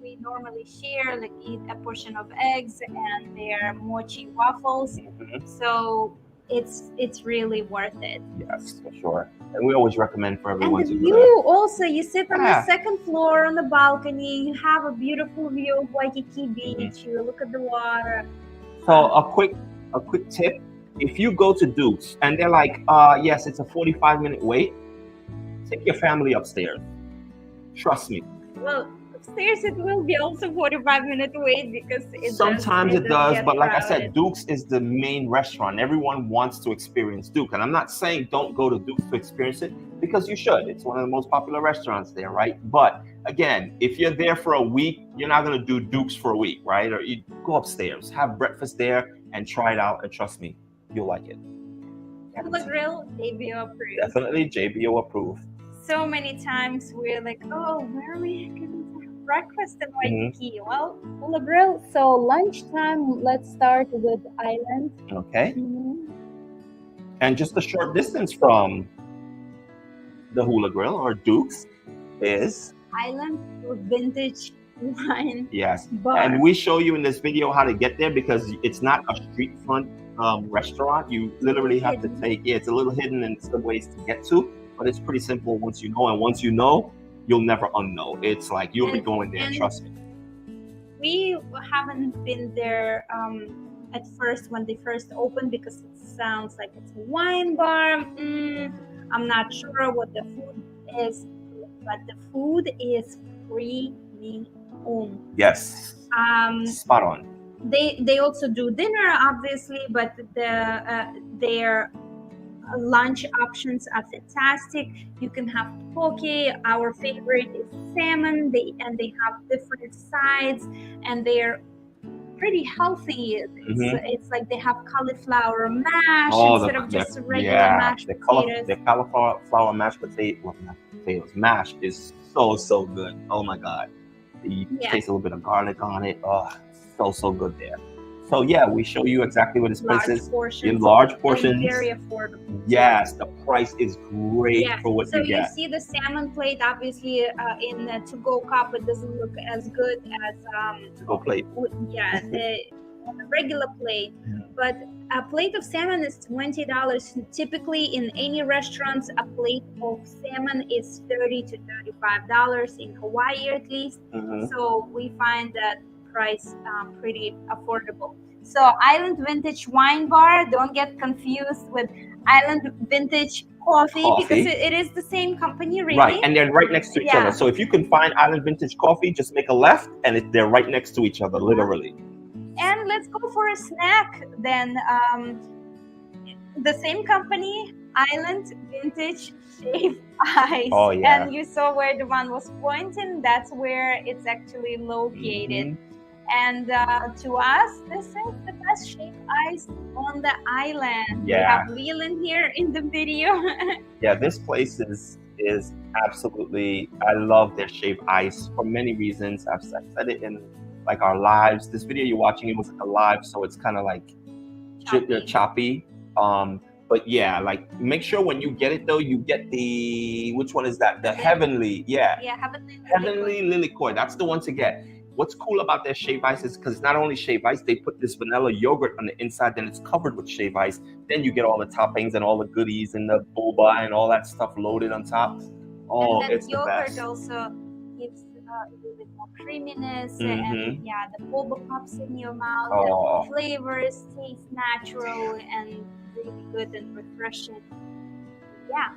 Speaker 1: We normally share, like eat a portion of eggs and their mochi waffles. So it's really worth it.
Speaker 2: Yes, for sure. And we always recommend for everyone
Speaker 1: and the
Speaker 2: to
Speaker 1: view
Speaker 2: go there.
Speaker 1: also, you sit on the second floor on the balcony, you have a beautiful view of Waikiki Beach, you look at the water.
Speaker 2: So a quick tip, if you go to Duke's and they're like, yes, it's a 45-minute wait, take your family upstairs. Trust me.
Speaker 1: Well, upstairs it will be also 45-minute wait because
Speaker 2: sometimes it does, but like
Speaker 1: crowded.
Speaker 2: I said, Duke's is the main restaurant. Everyone wants to experience Duke, and I'm not saying don't go to Duke's to experience it, because you should. It's one of the most popular restaurants there, right? But again, if you're there for a week, you're not going to do Duke's for a week, right? Or you go upstairs, have breakfast there, and try it out, and trust me, you'll like it.
Speaker 1: Hula Grill, JBO approved.
Speaker 2: Definitely JBO approved.
Speaker 1: So many times we're like, oh, where are we going to have breakfast in Waikiki? Well, Hula Grill. So lunchtime, let's start with Island.
Speaker 2: Okay. And just a short distance from the Hula Grill or Duke's is
Speaker 1: Island Vintage Wine.
Speaker 2: Yes.
Speaker 1: Bar.
Speaker 2: And we show you in this video how to get there, because it's not a street front restaurant. You literally have to take, it's a little hidden in some ways to get to, but it's pretty simple once you know. And once you know, you'll never unknow. It's like you'll be going there, trust me.
Speaker 1: We haven't been there at first when they first opened, because it sounds like it's a wine bar. I'm not sure what the food is, but the food is premium.
Speaker 2: Yes. Spot on.
Speaker 1: They also do dinner, obviously, but their lunch options are fantastic. You can have poke. Our favorite is salmon. They have different sides, and they're pretty healthy. It's like they have cauliflower mash instead of just regular mashed potatoes.
Speaker 2: The cauliflower mashed potatoes mash is so good. Oh my god. You taste a little bit of garlic on it. Oh, so good there. So yeah, we show you exactly what this place is. In large portions.
Speaker 1: Very affordable.
Speaker 2: Yes, the price is great for what you get.
Speaker 1: So you see the salmon plate, obviously in the to-go cup, it doesn't look as good as
Speaker 2: to-go plate.
Speaker 1: Yeah, the regular plate. But a plate of salmon is $20. Typically in any restaurants, a plate of salmon is $30 to $35 in Hawaii, at least. So we find that price pretty affordable. So Island Vintage Wine Bar, don't get confused with Island Vintage Coffee. Because it is the same company, really.
Speaker 2: Right, and they're right next to each other. So if you can find Island Vintage Coffee, just make a left, and they're right next to each other, literally.
Speaker 1: And let's go for a snack then. The same company, Island Vintage Shave Ice.
Speaker 2: Oh, yeah.
Speaker 1: And you saw where the one was pointing. That's where it's actually located. And to us, this is the best shave ice on the island. We have Leland here in the video.
Speaker 2: Yeah, this place is absolutely, I love their shave ice for many reasons. I've said it in like our lives. This video you're watching, it was like a live, so it's kind of like choppy. But yeah, like make sure when you get it though, you get the, which one is that? The Heavenly, Heavenly Lilikoi. That's the one to get. What's cool about their shave ice is because it's not only shave ice, they put this vanilla yogurt on the inside, then it's covered with shave ice. Then you get all the toppings and all the goodies and the boba and all that stuff loaded on top. Oh,
Speaker 1: and
Speaker 2: it's the best.
Speaker 1: Yogurt also gives a little bit more creaminess, and the boba pops in your mouth. The flavors taste natural and really good and refreshing. Yeah,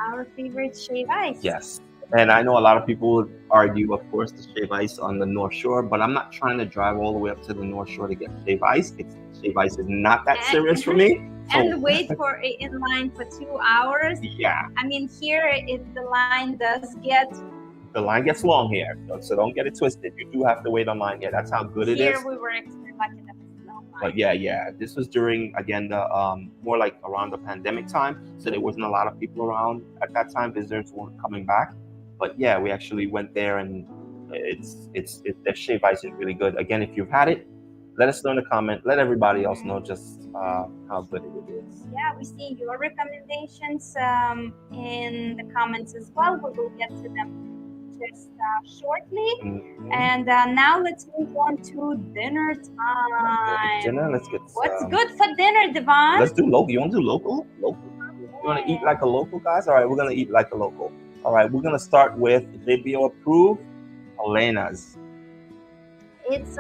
Speaker 1: our favorite shave ice.
Speaker 2: Yes. And I know a lot of people would argue, of course, the shave ice on the North Shore, but I'm not trying to drive all the way up to the North Shore to get shave ice. Shave ice is not that serious for me.
Speaker 1: And wait for in line for 2 hours.
Speaker 2: Yeah.
Speaker 1: I mean, here the line does get...
Speaker 2: The line gets long here, so don't get it twisted. You do have to wait online here. That's how good it is.
Speaker 1: Here we were extra lucky that it's long line.
Speaker 2: But yeah. This was during, again, the more like around the pandemic time, so there wasn't a lot of people around at that time. Visitors weren't coming back. But yeah, we actually went there, and it's the shave ice is really good. Again, if you've had it, let us know in the comment. Let everybody else know just how good it is.
Speaker 1: Yeah, we see your recommendations in the comments as well. We will get to them just shortly.
Speaker 2: Mm-hmm.
Speaker 1: And now let's move on to dinner time.
Speaker 2: Dinner, let's get
Speaker 1: What's good for dinner, Devon?
Speaker 2: Let's do local. You want to do local? Local? You want to eat like a local, guys? All right, we're going to eat like a local. All right, we're going to start with JBO approved Elena's.
Speaker 1: It's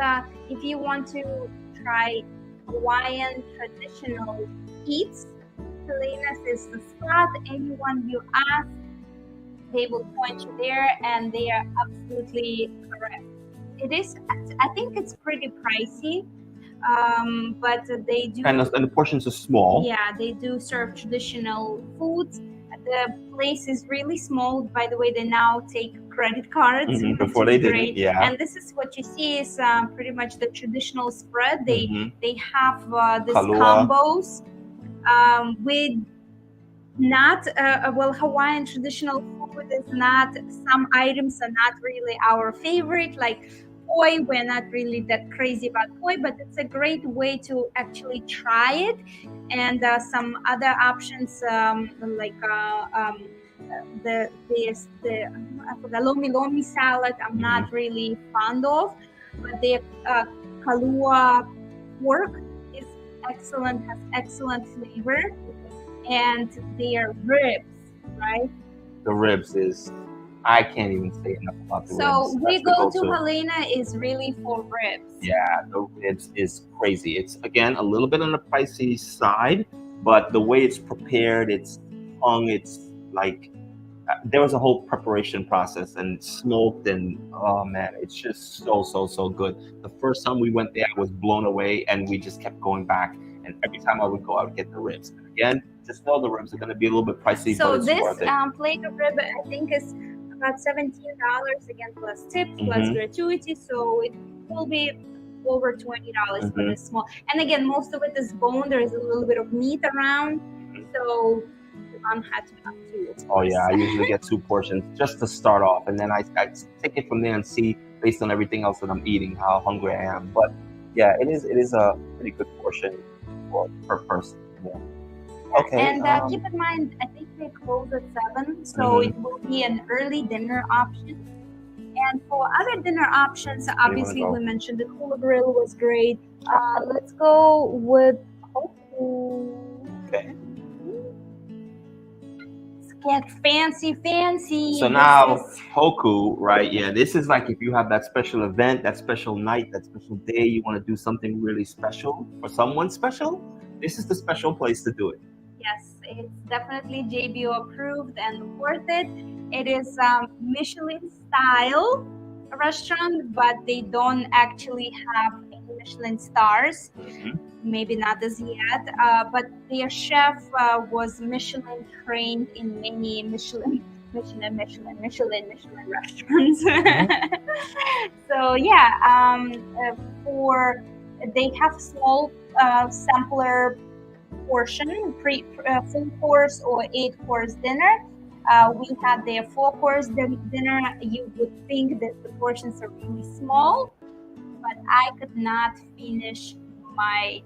Speaker 1: if you want to try Hawaiian traditional eats, Elena's is the spot. Anyone you ask, they will point you there, and they are absolutely correct. It is, I think it's pretty pricey, but they do.
Speaker 2: And the portions are small.
Speaker 1: Yeah, they do serve traditional foods. The place is really small. By the way, they now take credit cards.
Speaker 2: Before they didn't, yeah.
Speaker 1: And this is what you see is pretty much the traditional spread. They have these
Speaker 2: Kalua.
Speaker 1: combos with not well, Hawaiian traditional food is not, some items are not really our favorite, like poi. We're not really that crazy about poi, but it's a great way to actually try it. And some other options like the lomi lomi salad, I'm not really fond of, but the kalua pork is excellent, has excellent flavor. And their ribs, right?
Speaker 2: The ribs is, I can't even say enough about the ribs.
Speaker 1: So we go to Helena is really for ribs.
Speaker 2: Yeah, the ribs is crazy. It's, again, a little bit on the pricey side, but the way it's prepared, it's hung, it's like, there was a whole preparation process and smoked, and oh man, it's just so good. The first time we went there, I was blown away, and we just kept going back. And every time I would go, I would get the ribs. And again, just know the ribs are going to be a little bit pricey,
Speaker 1: so
Speaker 2: but it's worth it.
Speaker 1: So this plate of rib, I think, is about $17, again, plus tips, plus gratuity. So it will be over $20 for this small. And again, most of it is bone. There is a little bit of meat around. So I'm had to have two.
Speaker 2: Oh yeah, I usually get 2 portions just to start off. And then I take it from there and see, based on everything else that I'm eating, how hungry I am. But yeah, it is a pretty good portion per person. Yeah. Okay.
Speaker 1: And keep in mind, I think they close at 7, so it will be an early dinner option. And for other dinner options, obviously we mentioned the Hula Grill was great. Let's go with Oahu.
Speaker 2: Okay.
Speaker 1: Let's get fancy.
Speaker 2: So now Hoku, right? Yeah, this is like if you have that special event, that special night, that special day, you want to do something really special for someone special. This is the special place to do it.
Speaker 1: Yes, it's definitely JBO approved and worth it. It is Michelin style restaurant, but they don't actually have any Michelin stars. Maybe not as yet, but their chef was Michelin trained in many Michelin restaurants. So yeah, for they have small sampler portion, full course or 8-course dinner. We had their 4-course dinner. You would think that the portions are really small, but I could not finish my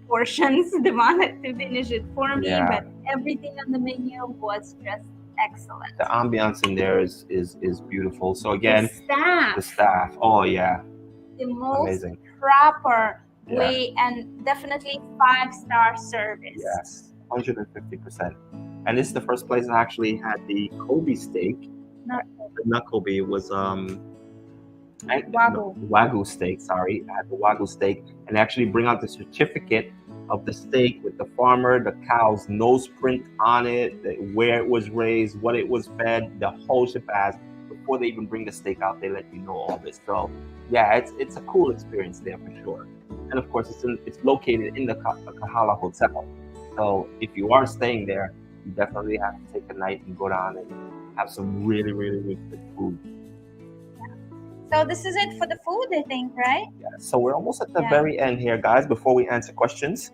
Speaker 1: portions. They wanted to finish it for me, but everything on the menu was just excellent.
Speaker 2: The ambiance in there is beautiful. So again,
Speaker 1: the
Speaker 2: staff. Oh yeah,
Speaker 1: the most proper way, and definitely 5-star service.
Speaker 2: Yes, 150%. And this is the first place I actually had the Kobe steak. Not Kobe. It was Wagyu steak. Sorry, I had the Wagyu steak, and actually bring out the certificate of the steak with the farmer, the cow's nose print on it, where it was raised, what it was fed, the whole shebang. Before they even bring the steak out, they let you know all this. So yeah, it's a cool experience there for sure. And of course, it's located in the Kahala Hotel. So if you are staying there, you definitely have to take a night and go down and have some really good food.
Speaker 1: So this is it for the food, I think, right?
Speaker 2: Yeah. So we're almost at the very end here, guys. Before we answer questions,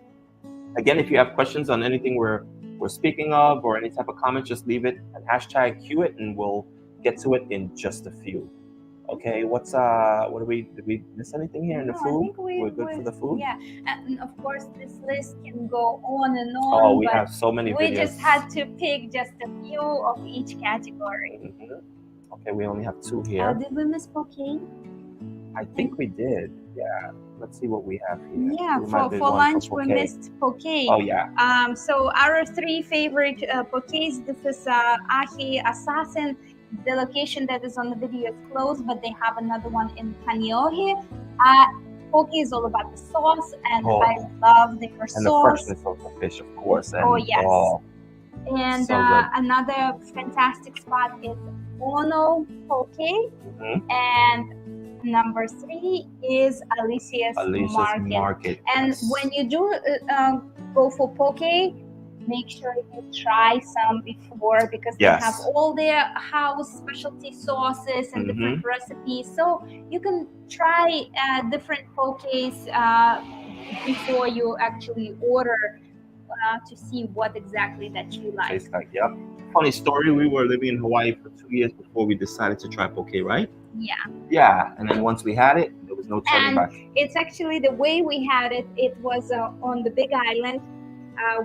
Speaker 2: again, if you have questions on anything we're speaking of or any type of comment, just leave it and hashtag Q it, and we'll get to it in just a few. Okay, what did we miss anything here in the
Speaker 1: No, I
Speaker 2: food?
Speaker 1: think
Speaker 2: We're good for the food?
Speaker 1: Yeah, and of course this list can go on and on.
Speaker 2: Oh, we
Speaker 1: but
Speaker 2: have so many
Speaker 1: we
Speaker 2: videos.
Speaker 1: just had to pick just a few of each category.
Speaker 2: Okay, we only have 2 here.
Speaker 1: Did we miss poke?
Speaker 2: I think we did. Yeah. Let's see what we have here.
Speaker 1: Yeah,
Speaker 2: We might be
Speaker 1: for
Speaker 2: one
Speaker 1: lunch
Speaker 2: for
Speaker 1: we
Speaker 2: poke.
Speaker 1: missed poke.
Speaker 2: Oh yeah.
Speaker 1: So our 3 favorite pokes. This is Ahi Assassin. The location that is on the video is closed, but they have another one in Kaneohe. Poke is all about the sauce, and I love their sauce.
Speaker 2: And the freshness of the fish, of course. And,
Speaker 1: yes. And
Speaker 2: so good.
Speaker 1: another fantastic spot is Ono Poke. And number 3 is Alicia's Market. And when you do go for poke, make sure you try some before, because they have all their house specialty sauces and different recipes. So you can try different pokes before you actually order to see what exactly that you like.
Speaker 2: Tastes like, yep. Funny story, we were living in Hawaii for 2 years before we decided to try poke, right? Yeah, and then once we had it, there was no turning back.
Speaker 1: It's actually the way we had it. It was on the Big Island.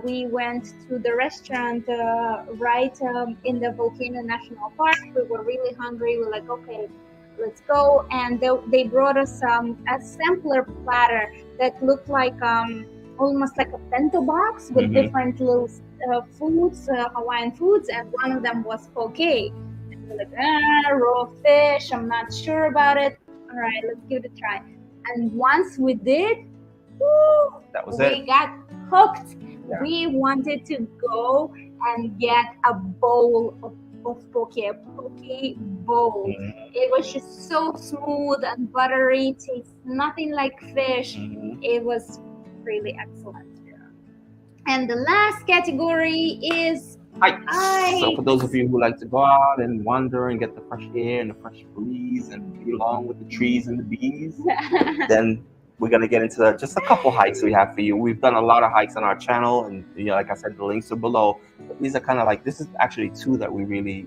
Speaker 1: We went to the restaurant right in the Volcano National Park. We were really hungry. We were like, okay, let's go. And they brought us a sampler platter that looked like almost like a bento box with different little foods, Hawaiian foods, and one of them was poke. And we're like, raw fish, I'm not sure about it. All right, let's give it a try. And once we did,
Speaker 2: that was
Speaker 1: we got hooked. Yeah. We wanted to go and get a bowl of poke, a poke bowl. It was just so smooth and buttery, tastes nothing like fish. It was really excellent. And the last category is
Speaker 2: hikes. So for those of you who like to go out and wander and get the fresh air and the fresh breeze and be along with the trees and the bees, then we're going to get into just a couple hikes we have for you. We've done a lot of hikes on our channel, and like I said, the links are below. But these are kind of like, this is actually 2 that we really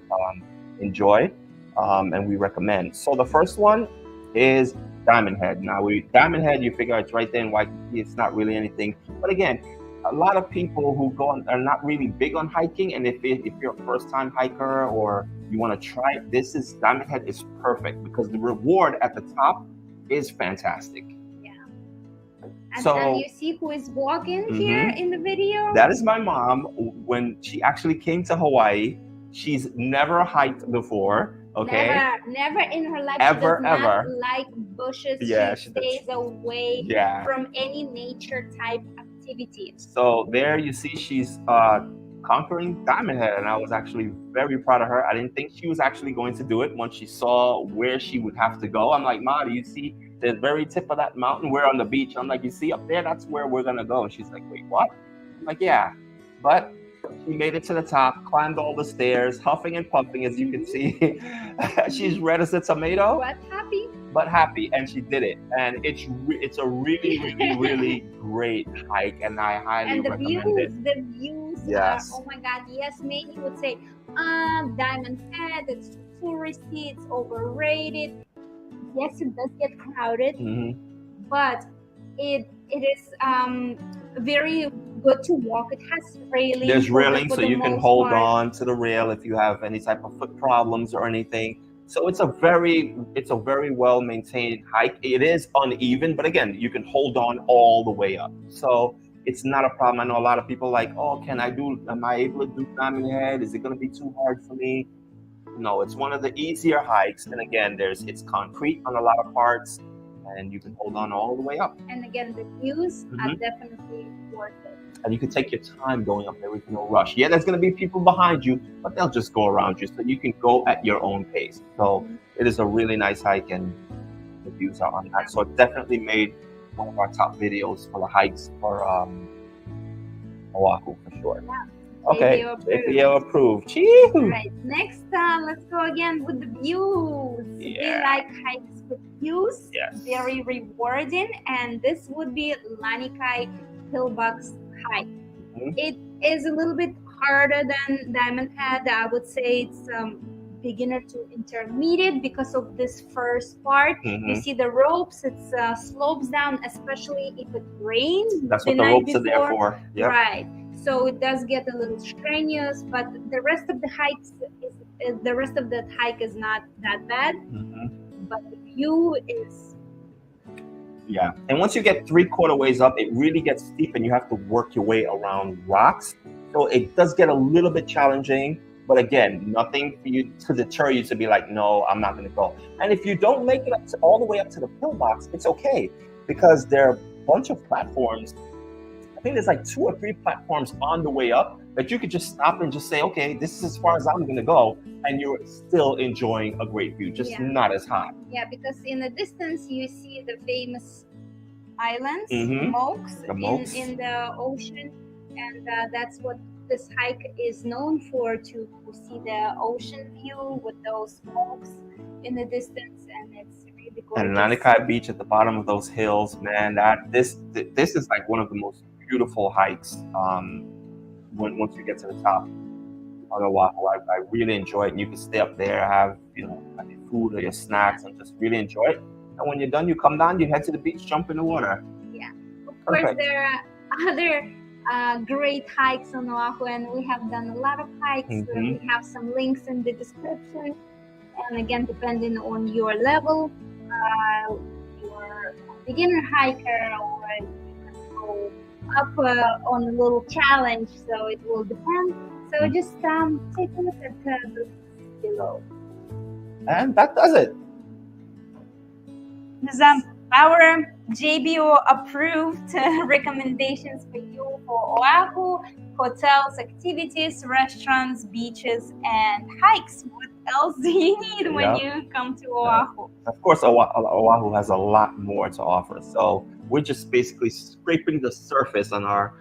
Speaker 2: enjoy and we recommend. So the first one is Diamond Head. Now, Diamond Head, you figure it's right there in Waikiki. It's not really anything. But again, a lot of people who go on are not really big on hiking, and if you're a first-time hiker or you want to try it, Diamond Head is perfect because the reward at the top is fantastic.
Speaker 1: And you see who is walking here in the video?
Speaker 2: That is my mom. When she actually came to Hawaii, she's never hiked before. Okay.
Speaker 1: Never in her life.
Speaker 2: Ever,
Speaker 1: she does not like bushes.
Speaker 2: Yeah,
Speaker 1: she stays away from any nature type activities.
Speaker 2: So there you see she's conquering Diamond Head, and I was actually very proud of her. I didn't think she was actually going to do it. Once she saw where she would have to go, I'm like, Ma, do you see the very tip of that mountain? We're on the beach. I'm like, you see up there? That's where we're gonna go. And she's like, wait, what? I'm like, yeah. But she made it to the top, climbed all the stairs, huffing and puffing, as you can see. She's red as a tomato. But happy, and she did it. And it's a really, really, really great hike, and I highly recommend it.
Speaker 1: The views
Speaker 2: yes.
Speaker 1: are, oh my God, yes, many would say, Diamond Head, it's too touristy, it's overrated. Yes, it does get crowded, but it is very good to walk. It has railing.
Speaker 2: There's railing, so you can hold on to the rail if you have any type of foot problems or anything. So it's a very well maintained hike. It is uneven, but again, you can hold on all the way up. So it's not a problem. I know a lot of people like, oh, am I able to do Diamond Head? Is it going to be too hard for me? No, it's one of the easier hikes. And again, it's concrete on a lot of parts, and you can hold on all the way up.
Speaker 1: And again, the views are definitely worth it.
Speaker 2: And you can take your time going up there with no rush. Yeah, there's going to be people behind you, but they'll just go around you, so you can go at your own pace. So it is a really nice hike, and the views are on that. So it definitely made one of our top videos for the hikes for Oahu, for sure.
Speaker 1: Yeah.
Speaker 2: Okay, JBO approved.
Speaker 1: Right. Next, let's go again with the views.
Speaker 2: Yeah.
Speaker 1: We like hikes with views.
Speaker 2: Yes.
Speaker 1: Very rewarding, and this would be Lanikai Pillbox hike. It is a little bit harder than Diamond Head. I would say it's beginner to intermediate because of this first part. You see the ropes, it slopes down, especially if it rains.
Speaker 2: That's what the ropes are there for. Yep.
Speaker 1: Right. So it does get a little strenuous, but the rest of the hike is not that bad. But the view is.
Speaker 2: Yeah, and once you get 3/4 ways up, it really gets steep, and you have to work your way around rocks. So it does get a little bit challenging. But again, nothing for you to deter you to be like, no, I'm not going to go. And if you don't make it all the way up to the pillbox, it's okay, because there are a bunch of platforms. I think there's like 2 or 3 platforms on the way up that you could just stop and just say, okay, this is as far as I'm going to go. And you're still enjoying a great view, just not as high.
Speaker 1: Yeah, because in the distance, you see the famous islands, mokes, in the ocean. And that's what this hike is known for, to see the ocean view with those smokes in the distance, and it's really gorgeous.
Speaker 2: And Lanikai Beach at the bottom of those hills, man, this is like one of the most beautiful hikes once you get to the top on Oahu. I really enjoy it, and you can stay up there, have your food or your snacks, and just really enjoy it. And when you're done, you come down, you head to the beach, jump in the water.
Speaker 1: Yeah, of course there are other great hikes on Oahu, and we have done a lot of hikes. We have some links in the description, and again, depending on your level, you're a beginner hiker, or you can go up on a little challenge, so it will depend. So just take a look at the links below.
Speaker 2: And that does it.
Speaker 1: Our JBO approved recommendations for you for Oahu: hotels, activities, restaurants, beaches, and hikes. What else do you need when you come to Oahu?
Speaker 2: Of course, Oahu has a lot more to offer. So we're just basically scraping the surface on a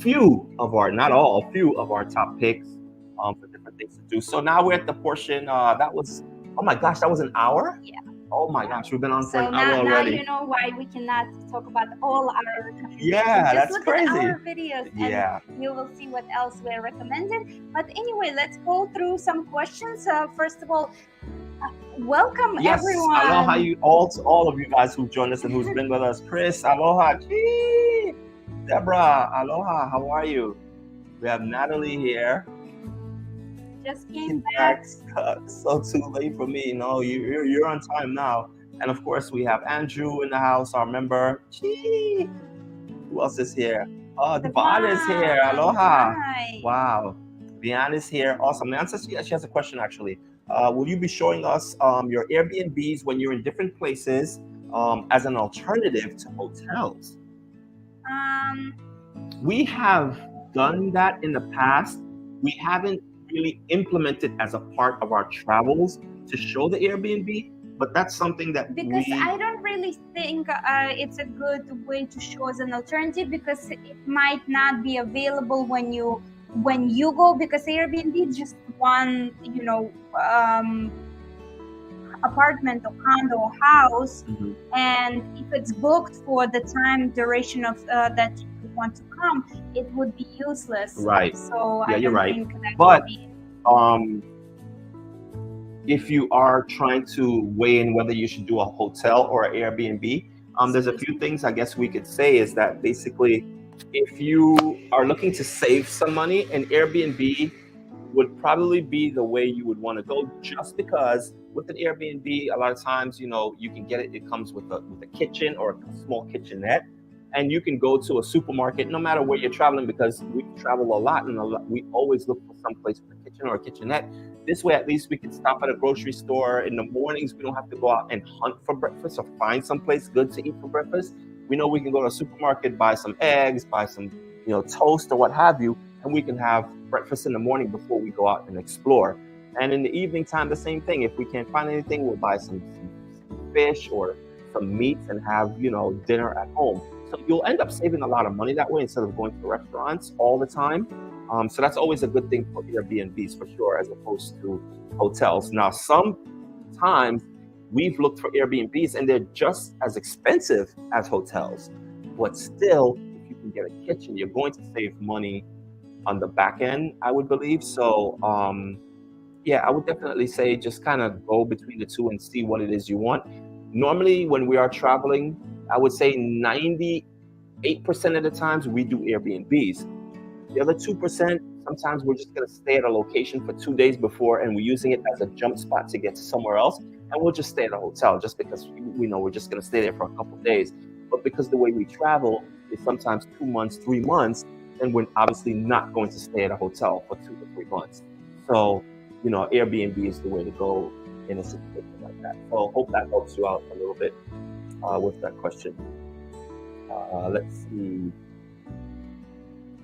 Speaker 2: few of our top picks for different things to do. So now we're at the portion that was, oh my gosh, that was an hour?
Speaker 1: Yeah.
Speaker 2: Oh my gosh, we've been on for an hour already.
Speaker 1: Now you know why we cannot talk about all our recommendations.
Speaker 2: Yeah, that's
Speaker 1: look
Speaker 2: crazy.
Speaker 1: At our videos and you will see what else we're recommended. But anyway, let's go through some questions. First of all, welcome everyone.
Speaker 2: Aloha all of you guys who've joined us and who's been with us. Chris, aloha. Gee. Deborah, aloha. How are you? We have Natalie here.
Speaker 1: Just came back.
Speaker 2: So too late for me. No, you're on time now. And of course, we have Andrew in the house, our member. Gee. Who else is here? Oh, Devon is here. Aloha.
Speaker 1: Hi.
Speaker 2: Wow. Leanne is here. Awesome. Leanne says she has a question actually. Will you be showing us your Airbnbs when you're in different places as an alternative to hotels? We have done that in the past. We haven't really implemented as a part of our travels to show the Airbnb, but that's something that
Speaker 1: I don't really think it's a good way to show as an alternative, because it might not be available when you go, because Airbnb is just one apartment or condo or house, and if it's booked for the time duration of that you want to come, it would be useless.
Speaker 2: Right.
Speaker 1: So
Speaker 2: yeah,
Speaker 1: I
Speaker 2: you're
Speaker 1: don't
Speaker 2: right.
Speaker 1: think that
Speaker 2: but
Speaker 1: would be...
Speaker 2: if you are trying to weigh in whether you should do a hotel or an Airbnb, there's a few things I guess we could say is that basically, if you are looking to save some money, an Airbnb would probably be the way you would want to go, just because with an Airbnb, a lot of times, you can get it. It comes with a kitchen or a small kitchenette, and you can go to a supermarket no matter where you're traveling, because we travel a lot, and we always look for some place with a kitchen or a kitchenette. This way, at least we can stop at a grocery store in the mornings. We don't have to go out and hunt for breakfast or find someplace good to eat for breakfast. We know we can go to a supermarket, buy some eggs, buy some, toast or what have you, and we can have breakfast in the morning before we go out and explore. And in the evening time, the same thing. If we can't find anything, we'll buy some fish or some meats and have, dinner at home. So you'll end up saving a lot of money that way instead of going to restaurants all the time. So that's always a good thing for Airbnbs for sure, as opposed to hotels. Now, sometimes we've looked for Airbnbs and they're just as expensive as hotels, but still, if you can get a kitchen, you're going to save money on the back end, I would believe. So yeah, I would definitely say just kind of go between the two and see what it is you want. Normally, when we are traveling, I would say 98% of the times we do Airbnbs. The other 2%, sometimes we're just going to stay at a location for 2 days before, and we're using it as a jump spot to get to somewhere else. And we'll just stay at a hotel just because we know we're just going to stay there for a couple of days. But because the way we travel is sometimes 2 months, 3 months, then we're obviously not going to stay at a hotel for 2 to 3 months. So, Airbnb is the way to go in a situation like that. So, hope that helps you out a little bit with that question. Let's see.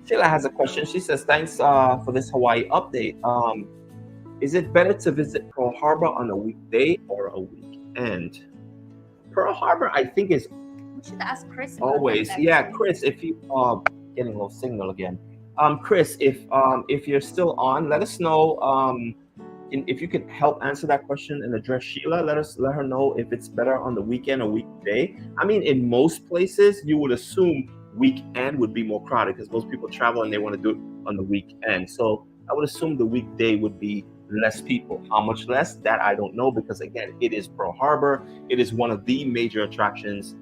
Speaker 2: Sheila has a question. She says, thanks for this Hawaii update. Is it better to visit Pearl Harbor on a weekday or a weekend? Pearl Harbor, I think, is
Speaker 1: We should ask Chris.
Speaker 2: always, yeah, Chris, if you getting a little signal again. Chris, if you're still on, let us know. If you could help answer that question and address Sheila, let her know if it's better on the weekend or weekday. I mean, in most places, you would assume weekend would be more crowded because most people travel and they want to do it on the weekend. So I would assume the weekday would be less people. How much less? That I don't know, because again, it is Pearl Harbor. It is one of the major attractions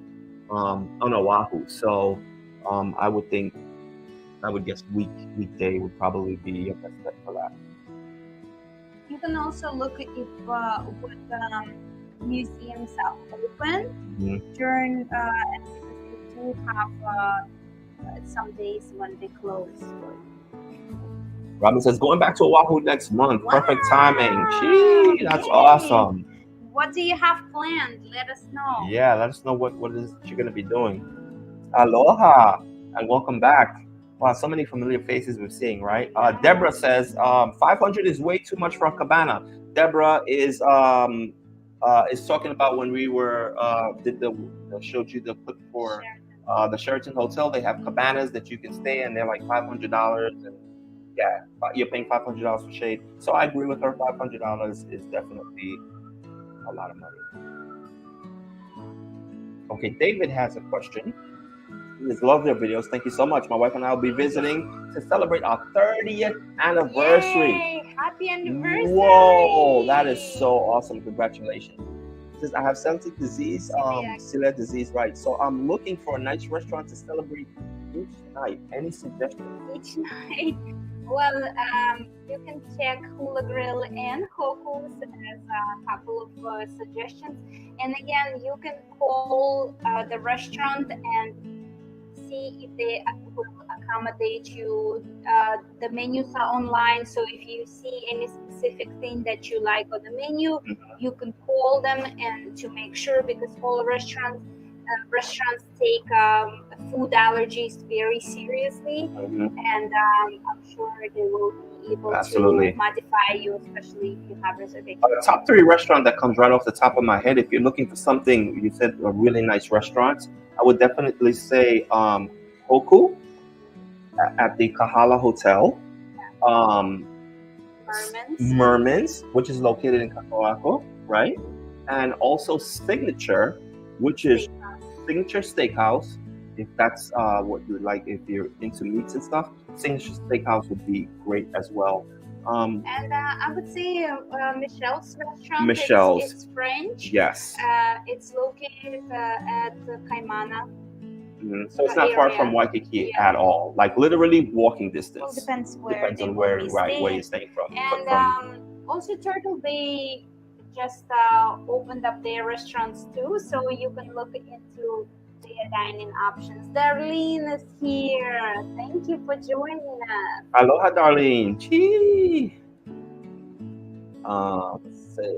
Speaker 2: on Oahu. So I would guess weekday would probably be your best bet for that.
Speaker 1: You can also look if what museums are open during, and because they do have some days when they close.
Speaker 2: Robin says, going back to Oahu next month.
Speaker 1: Wow.
Speaker 2: Perfect timing. Gee, that's awesome.
Speaker 1: What do you have planned? Let us know.
Speaker 2: Yeah, let us know what it is you're going to be doing. Aloha and welcome back. Wow, so many familiar faces we're seeing, right? Deborah says 500 is way too much for a cabana. Deborah is talking about when we were showed you the clip for the Sheraton Hotel. They have cabanas that you can stay in. They're like $500, and yeah, you're paying $500 for shade. So I agree with her. $500 is definitely a lot of money. Okay, David has a question. He loves their videos. Thank you so much. My wife and I will be visiting to celebrate our 30th anniversary.
Speaker 1: Yay! Happy anniversary!
Speaker 2: Whoa, that is so awesome. Congratulations. It says, I have celiac disease, celiac disease, right? So I'm looking for a nice restaurant to celebrate each night. Any suggestions?
Speaker 1: Each night? Well, you can check Hula Grill and Hoku's as a couple of suggestions. And again, you can call the restaurant and see if they will accommodate you. The menus are online, so if you see any specific thing that you like on the menu, you can call them and to make sure, because all restaurants take food allergies very seriously, and I'm sure they will be able to modify you, especially if you have reservations.
Speaker 2: Top 3 restaurant that comes right off the top of my head, if you're looking for something, you said a really nice restaurant, I would definitely say Hoku at the Kahala Hotel, Merman's, which is located in Kakalako, right? And also Signature, which is Signature Steakhouse, if that's what you like, if you're into meats and stuff. Signature Steakhouse would be great as well.
Speaker 1: And I would say Michelle's restaurant.
Speaker 2: Michelle's.
Speaker 1: It's French.
Speaker 2: Yes.
Speaker 1: It's located at Kaimana.
Speaker 2: So it's not far from Waikiki at all. Like literally walking distance.
Speaker 1: Well, depends
Speaker 2: on where you're staying from.
Speaker 1: And also Turtle Bay just opened up their restaurants too, so you can look into their dining options. Darlene is here. Thank you for joining us.
Speaker 2: Aloha, Darlene. Gee.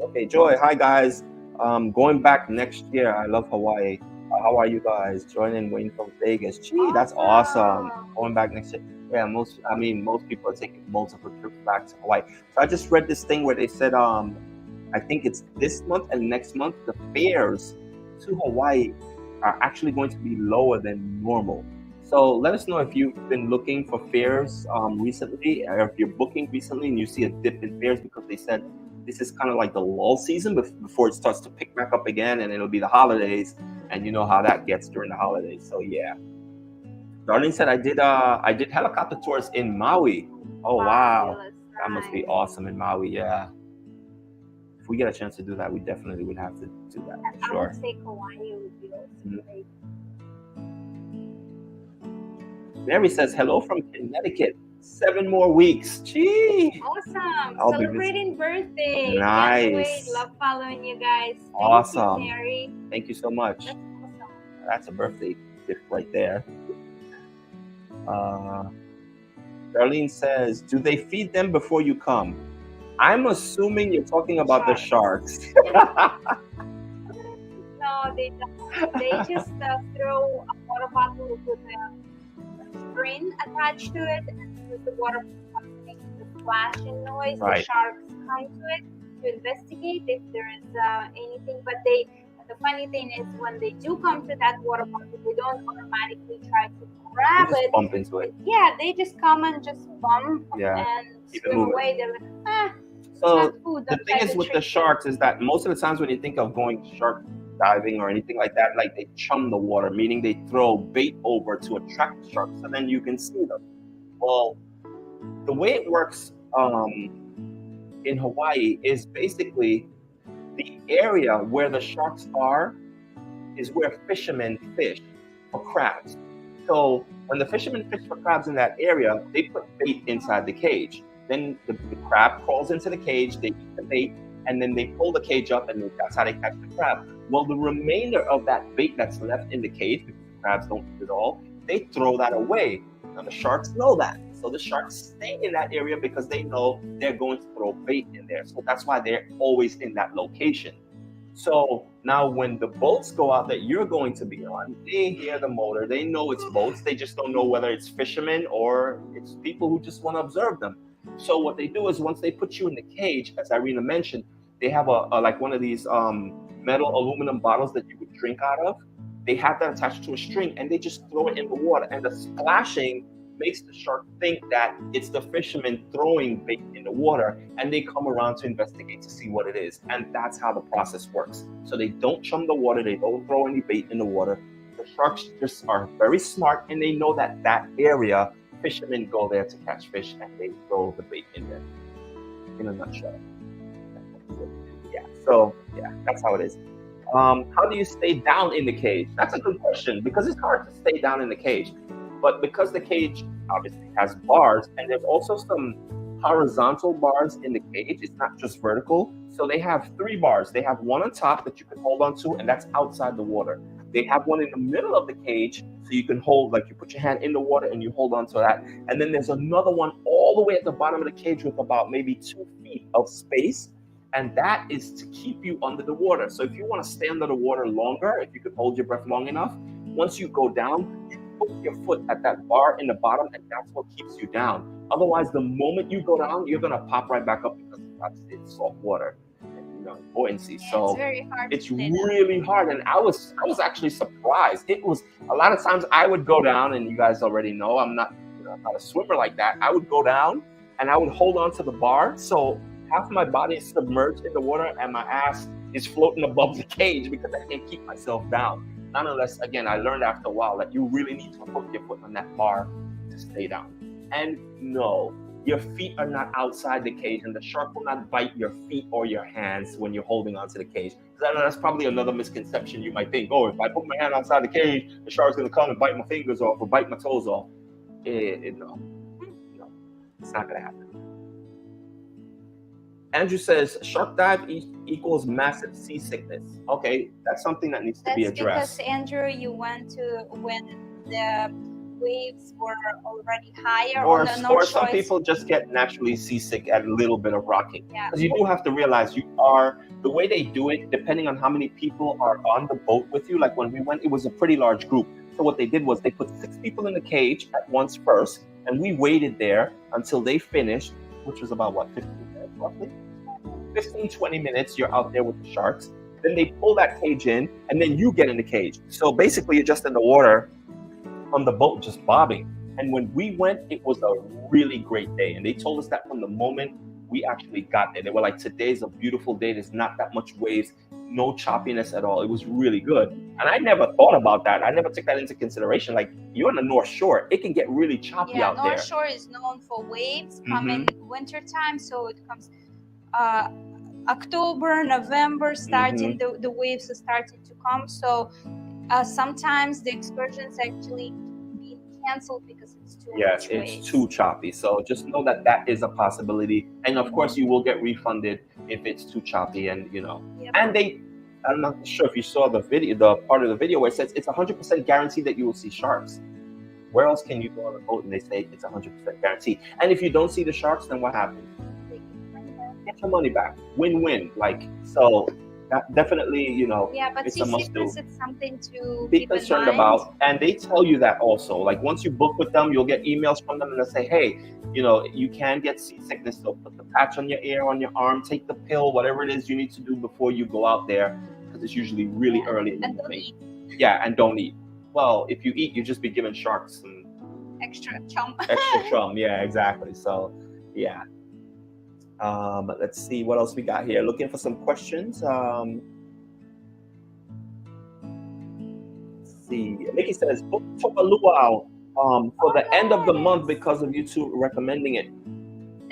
Speaker 2: Okay, Joy. Hi, guys. Going back next year. I love Hawaii. How are you guys? Joining Wayne from Vegas. Gee, that's awesome. Going back next year. Yeah, most people are taking multiple trips back to Hawaii. So I just read this thing where they said, I think it's this month and next month, the fares to Hawaii are actually going to be lower than normal. So let us know if you've been looking for fares recently, or if you're booking recently and you see a dip in fares, because they said this is kind of like the lull season before it starts to pick back up again, and it'll be the holidays, and you know how that gets during the holidays. So yeah. Darlene said I did helicopter tours in Maui. Oh wow. That must be awesome in Maui, yeah. we get a chance to do that, we definitely would have to do that.
Speaker 1: And
Speaker 2: Sure.
Speaker 1: I would say Kauai would be also great.
Speaker 2: Mary says, hello from Connecticut. 7 more weeks. Gee.
Speaker 1: Awesome.
Speaker 2: I'll be
Speaker 1: Celebrating birthday.
Speaker 2: Nice.
Speaker 1: Can't wait. Love following you guys. Thank
Speaker 2: Awesome.
Speaker 1: you, Mary.
Speaker 2: Thank you so much.
Speaker 1: That's awesome.
Speaker 2: That's a birthday gift right there. Darlene says, do they feed them before you come? I'm assuming you're talking about the sharks.
Speaker 1: No, they don't. They just throw a water bottle with a string attached to it, and with the water bottle makes the splashing noise.
Speaker 2: Right.
Speaker 1: The sharks come to it to investigate if there is anything. But the funny thing is, when they do come to that water bottle, they don't automatically try to grab
Speaker 2: You just
Speaker 1: it.
Speaker 2: bump into it.
Speaker 1: Yeah, they just come and just bump
Speaker 2: Yeah.
Speaker 1: and
Speaker 2: Keep it
Speaker 1: swim
Speaker 2: moving.
Speaker 1: away. They're like,
Speaker 2: So
Speaker 1: food,
Speaker 2: the thing is with the sharks is that most of the times when you think of going shark diving or anything like that, like they chum the water, meaning they throw bait over to attract the sharks, so then you can see them. Well, the way it works in Hawaii is basically the area where the sharks are is where fishermen fish for crabs. So when the fishermen fish for crabs in that area, they put bait inside the cage. Then the crab crawls into the cage, they eat the bait, and then they pull the cage up, and that's how they catch the crab. Well, the remainder of that bait that's left in the cage, because the crabs don't eat it all, they throw that away. Now the sharks know that. So the sharks stay in that area because they know they're going to throw bait in there. So that's why they're always in that location. So now when the boats go out that you're going to be on, they hear the motor, they know it's boats, they just don't know whether it's fishermen or it's people who just want to observe them. So what they do is once they put you in the cage, as Irina mentioned, they have a like one of these metal aluminum bottles that you would drink out of. They have that attached to a string, and they just throw it in the water, and the splashing makes the shark think that it's the fishermen throwing bait in the water, and they come around to investigate to see what it is. And that's how the process works. So they don't chum the water, they don't throw any bait in the water. The sharks just are very smart, and they know that that area, fishermen go there to catch fish, and they throw the bait in there. In a nutshell. Yeah, that's how it is. How do you stay down in the cage? That's a good question, because it's hard to stay down in the cage. But because the cage obviously has bars, and there's also some horizontal bars in the cage, it's not just vertical. So they have 3 bars. They have one on top that you can hold on to, and that's outside the water. They have one in the middle of the cage, so you can hold, like you put your hand in the water and you hold on to that. And then there's another one all the way at the bottom of the cage with about maybe 2 feet of space. And that is to keep you under the water. So if you want to stay under the water longer, if you could hold your breath long enough, once you go down, you put your foot at that bar in the bottom, and that's what keeps you down. Otherwise, the moment you go down, you're going to pop right back up because it's salt water and buoyancy.
Speaker 1: Yeah,
Speaker 2: so
Speaker 1: it's very hard.
Speaker 2: It's really hard. And I was actually surprised. It was a lot of times I would go down, and you guys already know I'm not a swimmer like that. I would go down and I would hold on to the bar. So half my body is submerged in the water and my ass is floating above the cage because I can't keep myself down. Not unless, again, I learned after a while that you really need to hook your foot on that bar to stay down. And no, your feet are not outside the cage, and the shark will not bite your feet or your hands when you're holding onto the cage. Because I know that's probably another misconception. You might think, oh, if I put my hand outside the cage, the shark's going to come and bite my fingers off or bite my toes off. No, it's not going to happen. Andrew says, shark dive equals massive seasickness. Okay, that's something that needs to be addressed.
Speaker 1: Because, Andrew, you went to when the waves were already higher
Speaker 2: or
Speaker 1: on the North
Speaker 2: some people just get naturally seasick at a little bit of rocking.
Speaker 1: Yeah.
Speaker 2: Because you do have to realize the way they do it, depending on how many people are on the boat with you. Like when we went, it was a pretty large group. So what they did was they put 6 people in the cage at once first, and we waited there until they finished, which was about 15 minutes roughly. 15, 20 minutes, you're out there with the sharks. Then they pull that cage in, and then you get in the cage. So basically, you're just in the water on the boat, just bobbing. And when we went, it was a really great day. And they told us that from the moment we actually got there. They were like, today's a beautiful day. There's not that much waves, no choppiness at all. It was really good. And I never thought about that. I never took that into consideration. Like, you're on the North Shore. It can get really choppy out there.
Speaker 1: North Shore is known for waves come in wintertime. So it comes... October, November, starting the waves are starting to come. So sometimes the excursions actually being canceled because it's too much waves.
Speaker 2: It's too choppy. So just know that that is a possibility, and of course you will get refunded if it's too choppy. And and I'm not sure if you saw the video, the part of the video where it says it's 100% guaranteed that you will see sharks. Where else can you go on a boat and they say it's 100% guaranteed? And if you don't see the sharks, then what happens? Get your money back. Win-win. So that definitely,
Speaker 1: but
Speaker 2: it's a must-do.
Speaker 1: It's something to
Speaker 2: be concerned about, and they tell you that also. Like once you book with them, you'll get emails from them and they'll say, hey, you can get seasickness, so put the patch on your ear, on your arm, take the pill, whatever it is you need to do before you go out there, because it's usually really early in the morning. And don't eat. Well, if you eat, you just be giving sharks some
Speaker 1: extra chum.
Speaker 2: Yeah, exactly. So but let's see what else we got here. Looking for some questions. Nikki says, book Toa Luau for the end of the month because of you two recommending it.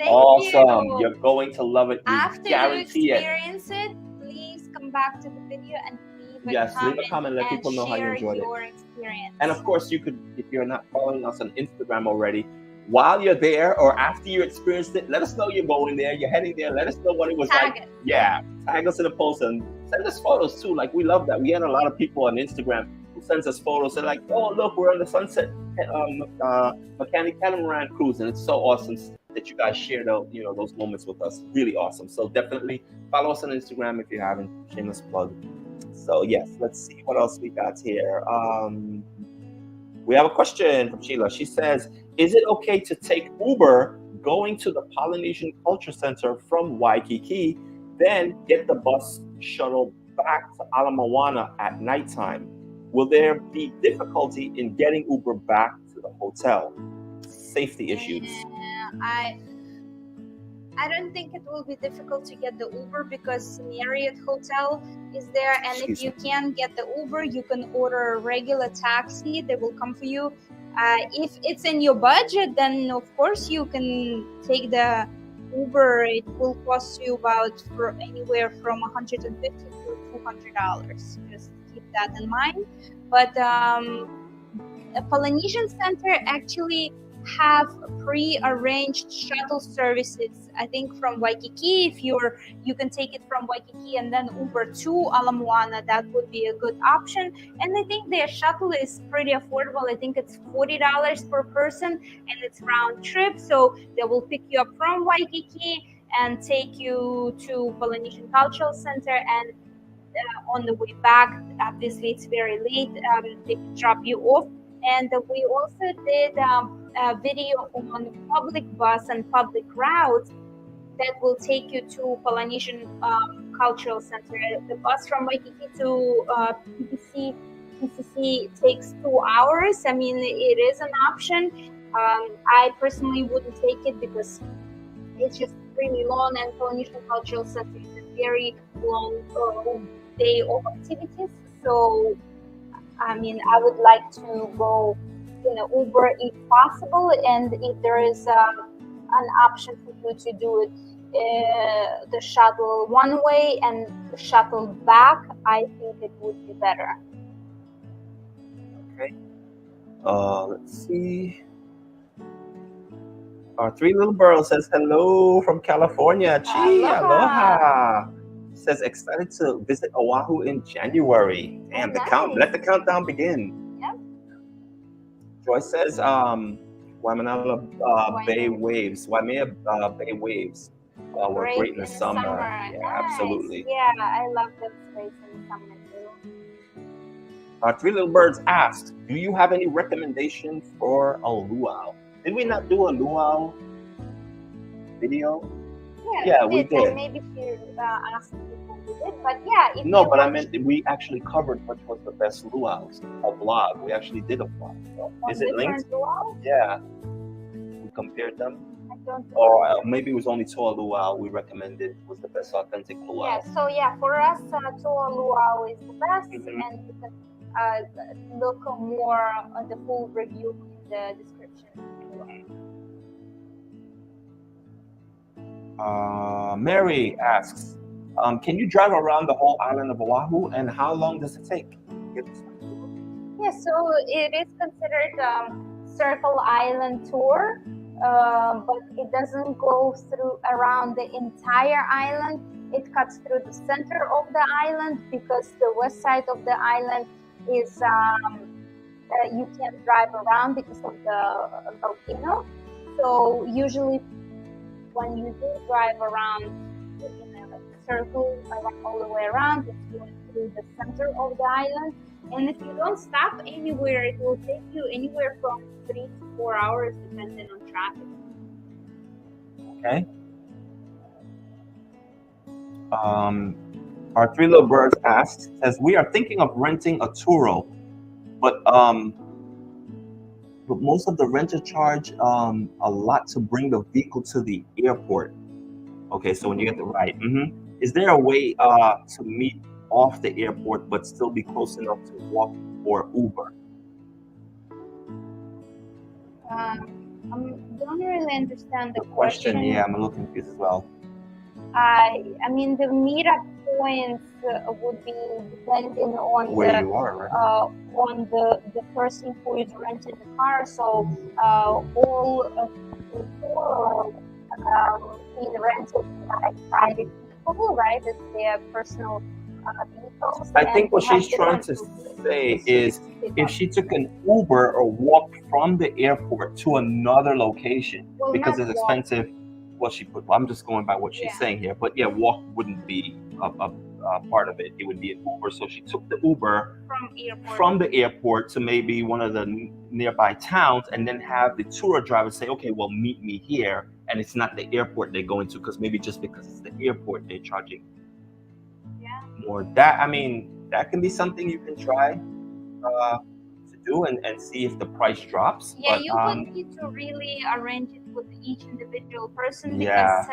Speaker 2: Awesome. You're going to love it.
Speaker 1: After you experience it, please come back to the video and leave a comment.
Speaker 2: Let people know how you enjoyed
Speaker 1: your experience.
Speaker 2: And of course, you could, if you're not following us on Instagram already, while you're there or after you experienced it, let us know you're going there, you're heading there. Let us know what it was like. Tag us in the post and send us photos too. Like, we love that. We had a lot of people on Instagram who sends us photos. They're like, oh, look, we're on the Sunset Makani Catamaran cruise, and it's so awesome that you guys shared those moments with us. Really awesome. So definitely follow us on Instagram if you haven't. Shameless plug. So yes, let's see what else we got here. We have a question from Sheila. She says, is it okay to take Uber going to the Polynesian Culture Center from Waikiki, then get the bus shuttle back to Ala Moana at nighttime? Will there be difficulty in getting Uber back to the hotel? Safety issues.
Speaker 1: I don't think it will be difficult to get the Uber because Marriott Hotel is there, and if you can't get the Uber, you can order a regular taxi. They will come for you. If it's in your budget, then of course you can take the Uber. It will cost you anywhere from $150 to $200. Just keep that in mind. But a Polynesian Center actually have pre-arranged shuttle services. I think from Waikiki, if you can take it from Waikiki and then Uber to Ala Moana, that would be a good option. And I think their shuttle is pretty affordable. I think it's $40 per person and it's round trip. So they will pick you up from Waikiki and take you to Polynesian Cultural Center, and on the way back, obviously it's very late, they drop you off. And we also did a video on public bus and public routes that will take you to Polynesian Cultural Center. The bus from Waikiki to PCC takes 2 hours. I mean, it is an option. I personally wouldn't take it because it's just really long, and Polynesian Cultural Center is a very long day of activities. So I mean, I would like to go in an Uber if possible, and if there is an option for you to do it the shuttle one way and the shuttle back, I think it would be better.
Speaker 2: Okay. Let's see. Our Three Little Girl says hello from California. Gee, aloha. Says excited to visit Oahu in January. Damn, let the countdown begin.
Speaker 1: Yep.
Speaker 2: Joyce says Waimea Bay Waves. Waimea Bay Waves were great in the summer. Yeah,
Speaker 1: nice.
Speaker 2: Absolutely.
Speaker 1: Yeah, I love those places in the summer too.
Speaker 2: Our Three Little Birds asked, do you have any recommendations for a luau? Did we not do a luau video?
Speaker 1: Yeah,
Speaker 2: we did.
Speaker 1: And maybe she asked people who did, but yeah.
Speaker 2: But I meant we actually covered which was the best luau's. A vlog. We actually did a vlog. So is it linked?
Speaker 1: Luau?
Speaker 2: Yeah. We compared them.
Speaker 1: I don't know.
Speaker 2: Or maybe it was only Toa Luau we recommended was the best authentic luau.
Speaker 1: Yeah. So for us, Toa Luau is the best, and you can look more at the full review in the description.
Speaker 2: Mary asks, Can you drive around the whole island of Oahu, and how long does it take?
Speaker 1: Yeah, so it is considered Circle Island tour, but it doesn't go through around the entire island. It cuts through the center of the island because the west side of the island is you can't drive around because of the volcano. So usually when you do drive around in a circle all the way around, it's going through the center of the island. And if you don't stop anywhere, it will take you anywhere from 3 to 4 hours, depending on traffic.
Speaker 2: Okay. Our Three Little Birds asks, says, we are thinking of renting a Turo, but most of the renter charge a lot to bring the vehicle to the airport. Okay, so when you get the ride, is there a way to meet off the airport but still be close enough to walk or Uber?
Speaker 1: I don't really understand the question.
Speaker 2: Yeah, I'm a little confused as well.
Speaker 1: I mean, the meetup points would be depending on
Speaker 2: where you are, right?
Speaker 1: On the person who is renting the car. So all being rented by private people, right? It's their personal vehicles.
Speaker 2: I think what she's trying to say is if she took an Uber or walked from the airport to another location, because it's expensive. What she put, I'm just going by what she's saying here, but yeah, walk wouldn't be a part of it. It would be an Uber. So she took the Uber from the airport to maybe one of the nearby towns, and then have the tour driver say, okay, well, meet me here, and it's not the airport they're going to, because maybe just because it's the airport they're charging more. That, I mean, that can be something you can try to do and see if the price drops.
Speaker 1: Yeah, but, you would need to really arrange it with each individual person, because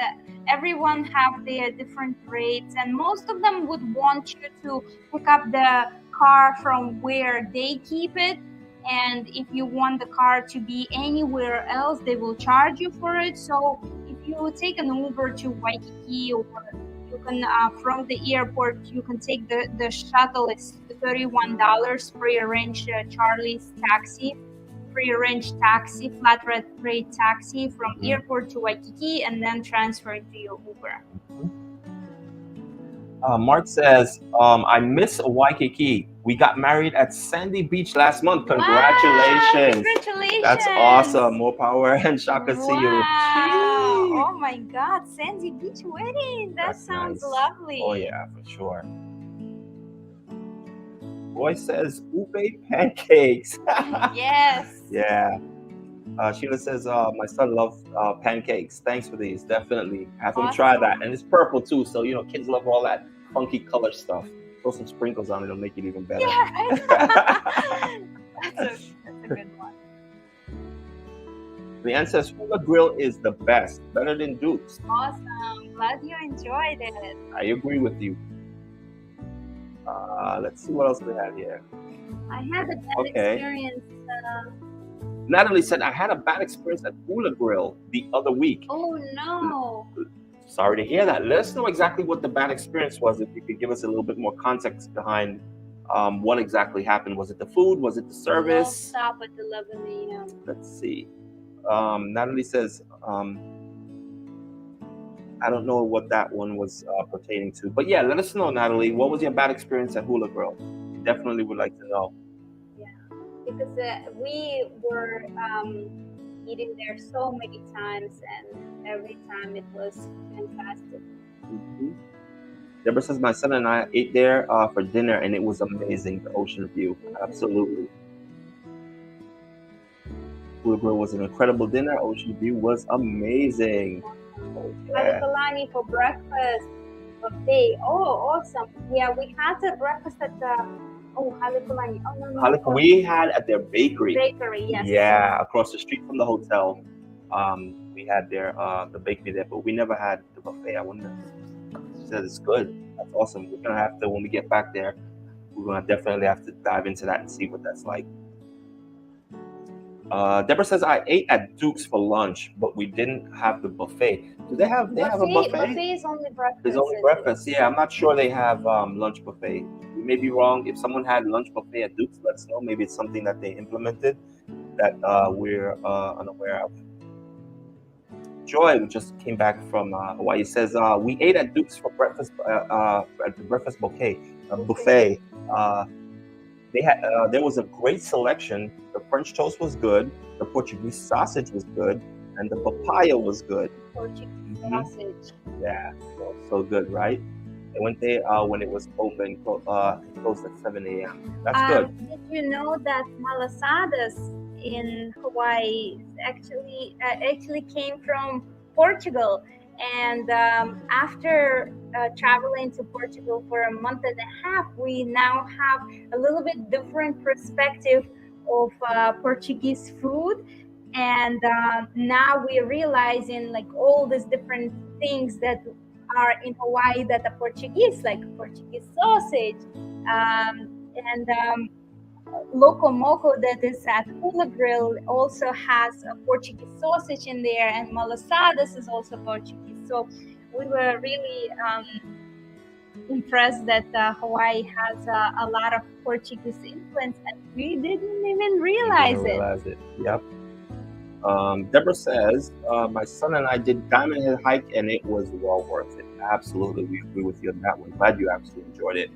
Speaker 1: everyone have their different rates, and most of them would want you to pick up the car from where they keep it, and if you want the car to be anywhere else, they will charge you for it. So if you take an Uber to Waikiki, or you can from the airport you can take the shuttle. It's $31 prearranged Charlie's taxi, prearranged taxi, flat rate taxi from airport to Waikiki, and then transfer it to your Uber.
Speaker 2: Mark says, I miss Waikiki. We got married at Sandy Beach last month. Congratulations.
Speaker 1: Wow, congratulations.
Speaker 2: That's awesome. More power and Shaka to you.
Speaker 1: Oh my God, Sandy Beach wedding. That sounds nice. Lovely.
Speaker 2: Oh yeah, for sure. Boy says ube pancakes.
Speaker 1: Yes.
Speaker 2: Yeah. Sheila says, my son loves pancakes. Thanks for these. Definitely. Have him try that. And it's purple too. So, you know, kids love all that funky color stuff. Throw some sprinkles on it. It'll make it even better.
Speaker 1: Yeah, right? That's a good one.
Speaker 2: Leanne says, Hula Grill is the best. Better than Duke's.
Speaker 1: Awesome. Glad you enjoyed it.
Speaker 2: I agree with you. Let's see what else we have here.
Speaker 1: I had a bad experience.
Speaker 2: Natalie said, I had a bad experience at Hula Grill the other week.
Speaker 1: Oh, no.
Speaker 2: Sorry to hear that. Let us know exactly what the bad experience was. If you could give us a little bit more context behind what exactly happened. Was it the food? Was it the service?
Speaker 1: We'll stop at 11 a.m.
Speaker 2: Let's see. Natalie says, I don't know what that one was pertaining to. But yeah, let us know, Natalie. What was your bad experience at Hula Grill? Definitely would like to know.
Speaker 1: Because we were eating there so many times, and every time it was fantastic.
Speaker 2: Deborah says, my son and I ate there for dinner, and it was amazing, the ocean view. Absolutely. Hula Grill was an incredible dinner. Ocean view was amazing.
Speaker 1: Alohilani for breakfast buffet. Oh, awesome. Yeah, we had the breakfast at the Alohilani. Oh, no.
Speaker 2: We had at their bakery.
Speaker 1: Yes.
Speaker 2: Yeah, across the street from the hotel. We had their the bakery there, but we never had the buffet. I wonder. She said it's good. That's awesome. We're gonna have to, when we get back there, we're gonna definitely have to dive into that and see what that's like. Deborah says I ate at Duke's for lunch, but we didn't have the buffet. Do they have? They have a buffet?
Speaker 1: Buffet is only breakfast.
Speaker 2: It's only breakfast. Yeah, I'm not sure they have lunch buffet. We may be wrong. If someone had lunch buffet at Duke's, let us know. Maybe it's something that they implemented that we're unaware of. Joy, who just came back from Hawaii, says we ate at Duke's for breakfast at the breakfast buffet. They had there was a great selection. The French toast was good, the Portuguese sausage was good, and the papaya was good.
Speaker 1: Portuguese sausage.
Speaker 2: Yeah, so good, right? I went there when it was open, closed at 7 a.m. That's good.
Speaker 1: Did you know that malasadas in Hawaii actually came from Portugal? And after traveling to Portugal for a month and a half, we now have a little bit different perspective of Portuguese food. And now we're realizing like all these different things that are in Hawaii that are Portuguese, like Portuguese sausage, and Loco Moco that is at Hula Grill also has a Portuguese sausage in there, and malasadas is also Portuguese. So we were really impressed that Hawaii has a lot of Portuguese influence, and we didn't even realize it.
Speaker 2: Yep. Deborah says, my son and I did Diamond Head hike, and it was well worth it. Absolutely, we agree with you on that one. Glad you absolutely enjoyed it.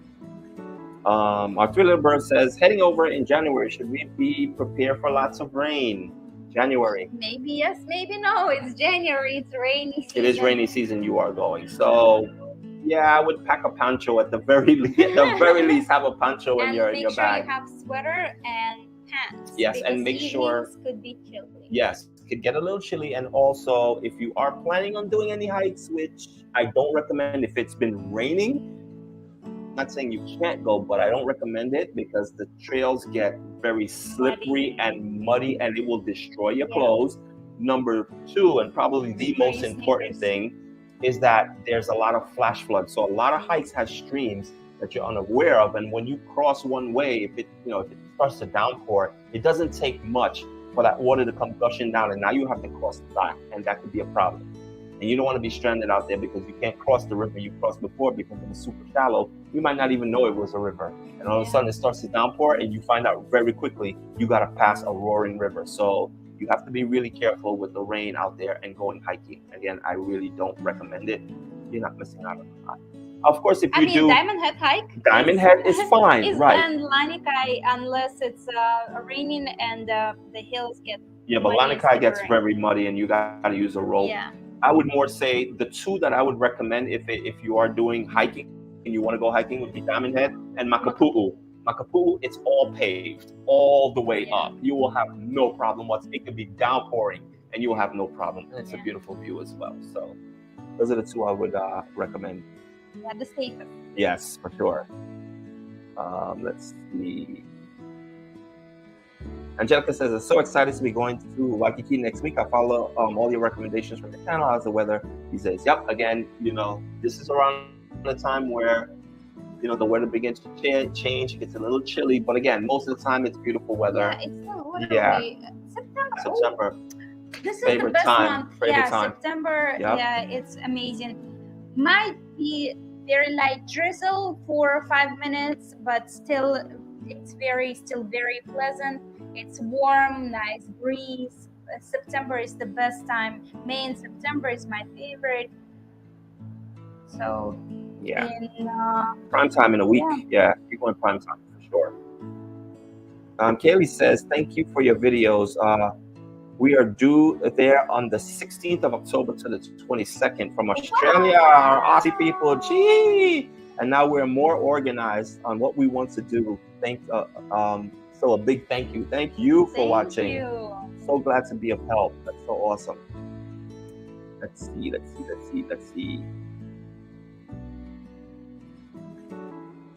Speaker 2: Our three little bird says, heading over in January, should we be prepared for lots of rain? January.
Speaker 1: Maybe yes, maybe no. It's January. It's rainy season.
Speaker 2: It is rainy season. You are going. So, yeah, I would pack a poncho at the very least. At the very least, have a poncho in your bag.
Speaker 1: And make sure you have sweater and pants.
Speaker 2: Yes, and make sure.
Speaker 1: Could be chilly.
Speaker 2: Yes, it could get a little chilly. And also, if you are planning on doing any hikes, which I don't recommend if it's been raining. I'm not saying you can't go, but I don't recommend it because the trails get very slippery and muddy, and it will destroy your clothes. Number two, and probably the most important thing, is that there's a lot of flash floods. So a lot of hikes have streams that you're unaware of, and when you cross one way, if it starts to downpour, it doesn't take much for that water to come gushing down, and now you have to cross the dock, and that could be a problem. And you don't want to be stranded out there because you can't cross the river you crossed before because it was super shallow. You might not even know it was a river. And all of a sudden it starts to downpour and you find out very quickly you got to pass a roaring river. So you have to be really careful with the rain out there and going hiking. Again, I really don't recommend it. You're not missing out on a lot. Of course, if you do
Speaker 1: Diamond Head hike,
Speaker 2: Diamond Head is fine,
Speaker 1: is
Speaker 2: right?
Speaker 1: And Lanikai, unless it's raining and the hills get
Speaker 2: but Lanikai gets very muddy and you got to use a rope.
Speaker 1: Yeah.
Speaker 2: I would more say the two that I would recommend if you are doing hiking and you want to go hiking would be Diamond Head and Makapu'u. Makapu'u, it's all paved all the way up. You will have no problem whatsoever. It could be downpouring and you will have no problem. And it's a beautiful view as well. So those are the two I would recommend.
Speaker 1: Yeah, the safest.
Speaker 2: Yes, for sure. Let's see. Angelica says, I'm so excited to be going to Waikiki next week. I follow all your recommendations from the channel. How's the weather these days? Yep, again, this is around the time where, the weather begins to change. It gets a little chilly, but again, most of the time it's beautiful weather.
Speaker 1: Yeah, it's still waterway.
Speaker 2: September.
Speaker 1: This is the best month.
Speaker 2: Favorite time.
Speaker 1: September.
Speaker 2: Yep.
Speaker 1: Yeah, it's amazing. Might be very light drizzle, 4 or 5 minutes, but still, it's still very pleasant. It's warm, nice breeze. September is the best time. May and September is my favorite. So
Speaker 2: prime time in a week. Yeah, you're going prime time for sure. Kaylee says, thank you for your videos. We are due there on the 16th of October to the 22nd from Australia, our Aussie people. Gee! And now we're more organized on what we want to do. So a big thank you. Thank you for watching. So glad to be of help. That's so awesome. Let's see.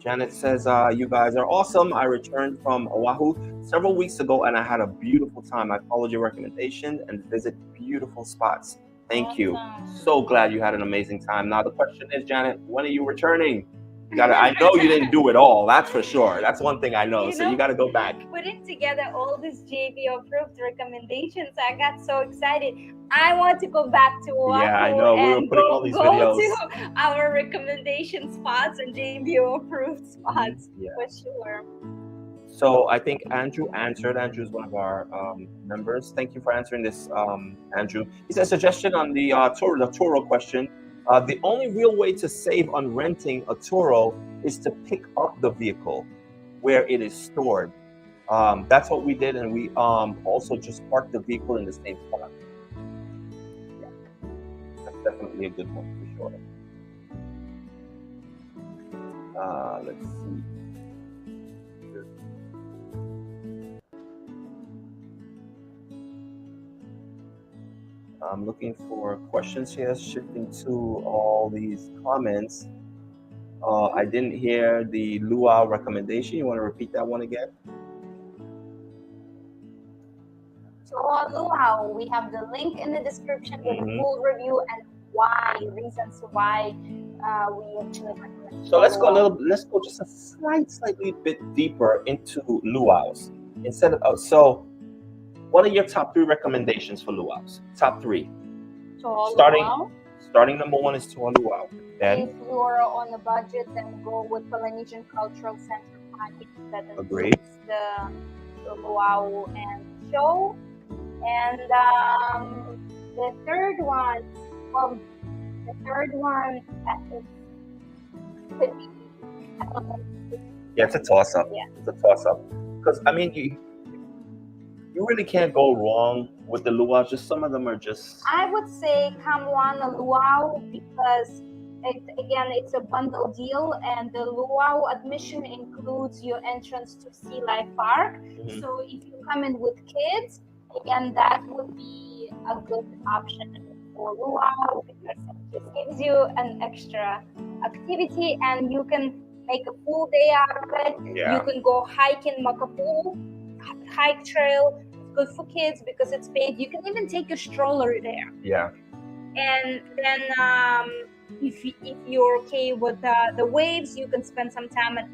Speaker 2: Janet says, you guys are awesome. I returned from Oahu several weeks ago and I had a beautiful time. I followed your recommendation and visited beautiful spots. Thank you. So glad you had an amazing time. Now the question is, Janet, when are you returning? I know you didn't do it all. That's for sure. That's one thing I know. So you got to go back.
Speaker 1: Putting together all these JBO approved recommendations, I got so excited. I want to go back to Oahu
Speaker 2: Yeah, I know. We were
Speaker 1: and
Speaker 2: putting all these videos.
Speaker 1: to our recommendation spots and JBO approved spots for sure.
Speaker 2: So I think Andrew answered. Andrew is one of our members. Thank you for answering this, Andrew. He said, suggestion on the Toro question. The only real way to save on renting a Toro is to pick up the vehicle where it is stored. That's what we did, and we also just parked the vehicle in the same spot. Yeah, that's definitely a good one for sure. Let's see. I'm looking for questions here, shifting to all these comments. I didn't hear the luau recommendation. You want to repeat that one again?
Speaker 1: Toa Luau, we have the link in the description with a full review and reasons why we actually recommend.
Speaker 2: So let's go just a slightly bit deeper into luau's. Instead of what are your top 3 recommendations for luau's? Top 3. Starting number 1 is Toa Luau. Then,
Speaker 1: if you're on a budget, then go with Polynesian Cultural Center package that
Speaker 2: includes
Speaker 1: the luau and show. And the third one could be.
Speaker 2: Yeah, it's a toss-up. Yeah. It's a toss-up because I mean you really can't go wrong with the luau. Just some of them are just.
Speaker 1: I would say Kamuana Luau because it's a bundle deal, and the luau admission includes your entrance to Sea Life Park. So if you come in with kids, again, that would be a good option for luau because it just gives you an extra activity, and you can make a full day out of it.
Speaker 2: Yeah.
Speaker 1: You can go hike in Makapu'u, hike trail. Good for kids because it's paid. You can even take a stroller there.
Speaker 2: Yeah.
Speaker 1: And then if you're okay with the waves, you can spend some time at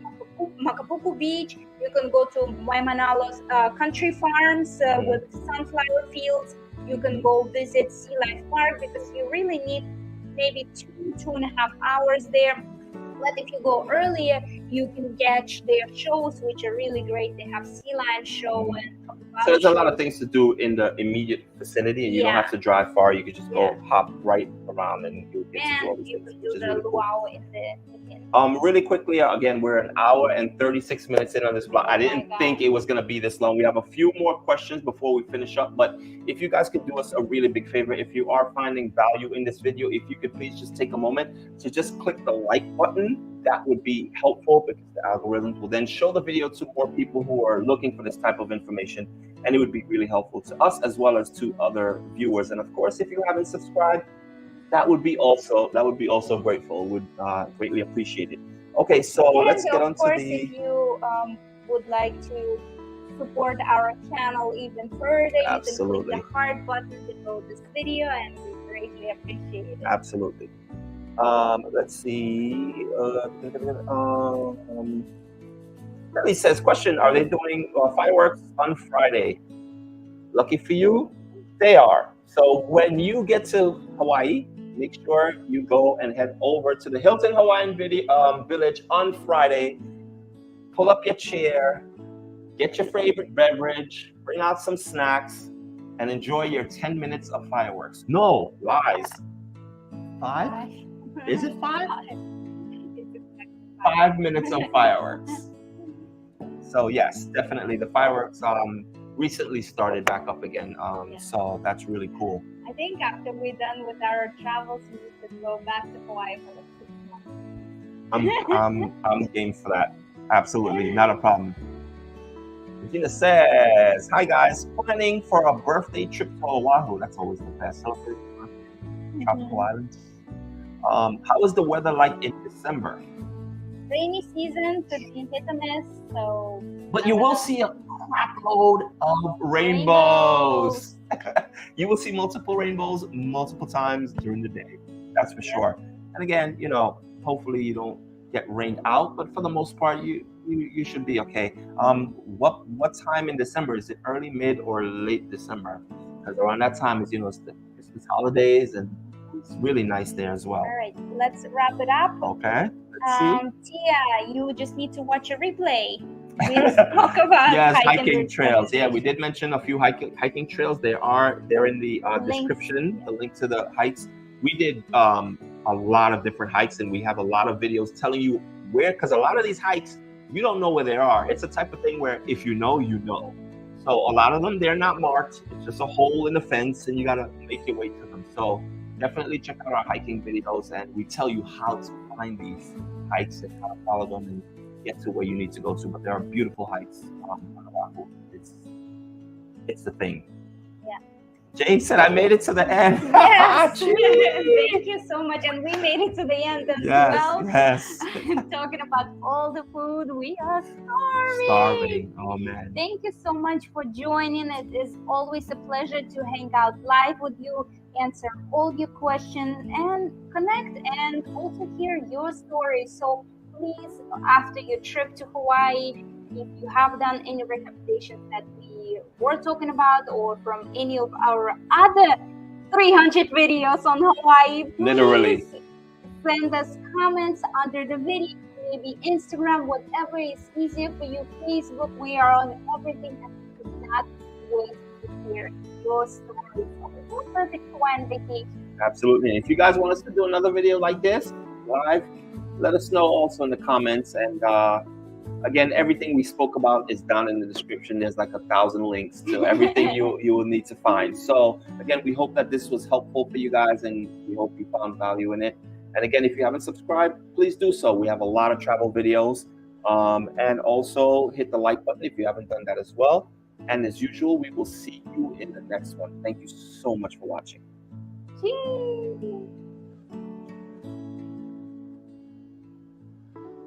Speaker 1: Makapu'u Beach. You can go to Waimanalo's country farms with sunflower fields. You can go visit Sea Life Park because you really need maybe 2.5 hours there. But if you go earlier, you can catch their shows, which are really great. They have sea lion show and
Speaker 2: so there's a lot of things to do in the immediate vicinity, and you don't have to drive far. You can just go hop right around, and you'll get to do all these things.
Speaker 1: You can do the luau in the
Speaker 2: really quickly, again, we're an hour and 36 minutes in on this vlog. I didn't think it was going to be this long. We have a few more questions before we finish up, but if you guys could do us a really big favor, if you are finding value in this video, if you could please just take a moment to just click the like button. That would be helpful because the algorithms will then show the video to more people who are looking for this type of information, and it would be really helpful to us as well as to other viewers. And of course, if you haven't subscribed, that would be also grateful. Would greatly appreciate it. Okay, so let's get on to the.
Speaker 1: If you would like to support our channel even further,
Speaker 2: absolutely,
Speaker 1: you can click the heart button below this video, and we greatly appreciate it.
Speaker 2: Absolutely. Let's see. Kelly says, question: are they doing fireworks on Friday? Lucky for you, they are. So when you get to Hawaii, make sure you go and head over to the Hilton Hawaiian Village on Friday. Pull up your chair, get your favorite beverage, bring out some snacks, and enjoy your 10 minutes of fireworks. No, lies. 5? Is it 5? 5 minutes of fireworks. So yes, definitely the fireworks recently started back up again. So that's really cool.
Speaker 1: I think after we're done with our travels, we could go back to Hawaii for like 6 months.
Speaker 2: I'm game for that. Absolutely, not a problem. Regina says, hi guys, planning for a birthday trip to Oahu. That's always the best. Tropical islands. How is the weather like in December?
Speaker 1: Rainy season could be hit or miss, so.
Speaker 2: But you will see a crapload of rainbows. You will see multiple rainbows multiple times during the day. That's for sure. And again, hopefully you don't get rained out, but for the most part, you should be okay. What time in December? Is it early, mid, or late December? Because around that time is it's the Christmas holidays, and it's really nice there as well.
Speaker 1: All right, let's wrap it up.
Speaker 2: Okay. Let's see.
Speaker 1: Tia, you just need to watch a replay. We spoke about
Speaker 2: hiking trails. Yeah, we did mention a few hiking trails. They're in the description. The link to the hikes. We did a lot of different hikes, and we have a lot of videos telling you where, because a lot of these hikes you don't know where they are. It's a type of thing where if you know, you know. So a lot of them, they're not marked. It's just a hole in the fence, and you gotta make your way to them. So definitely check out our hiking videos, and we tell you how to find these hikes and how to follow them and get to where you need to go to. But there are beautiful hikes on Oahu. It's the thing.
Speaker 1: Yeah.
Speaker 2: Jane said, I made it to the end.
Speaker 1: Yes. Thank you so much. And we made it to the end as well.
Speaker 2: Yes.
Speaker 1: Talking about all the food. We are starving.
Speaker 2: Starving. Oh, man.
Speaker 1: Thank you so much for joining. It is always a pleasure to hang out live with you, answer all your questions, and connect, and also hear your story. So please, after your trip to Hawaii, if you have done any recommendations that we were talking about, or from any of our other 300 videos on Hawaii, please
Speaker 2: literally
Speaker 1: send us comments under the video, maybe Instagram, whatever is easier for you. Facebook, we are on everything, and we could not wait to hear your story. So perfect Hawaiian vacation.
Speaker 2: Absolutely. If you guys want us to do another video like this live, let us know also in the comments. And again, everything we spoke about is down in the description. There's like 1,000 links to everything you will need to find. So again, we hope that this was helpful for you guys, and we hope you found value in it. And again, if you haven't subscribed, please do so. We have a lot of travel videos. And also hit the like button if you haven't done that as well. And as usual, we will see you in the next one. Thank you so much for watching.
Speaker 1: Cheers.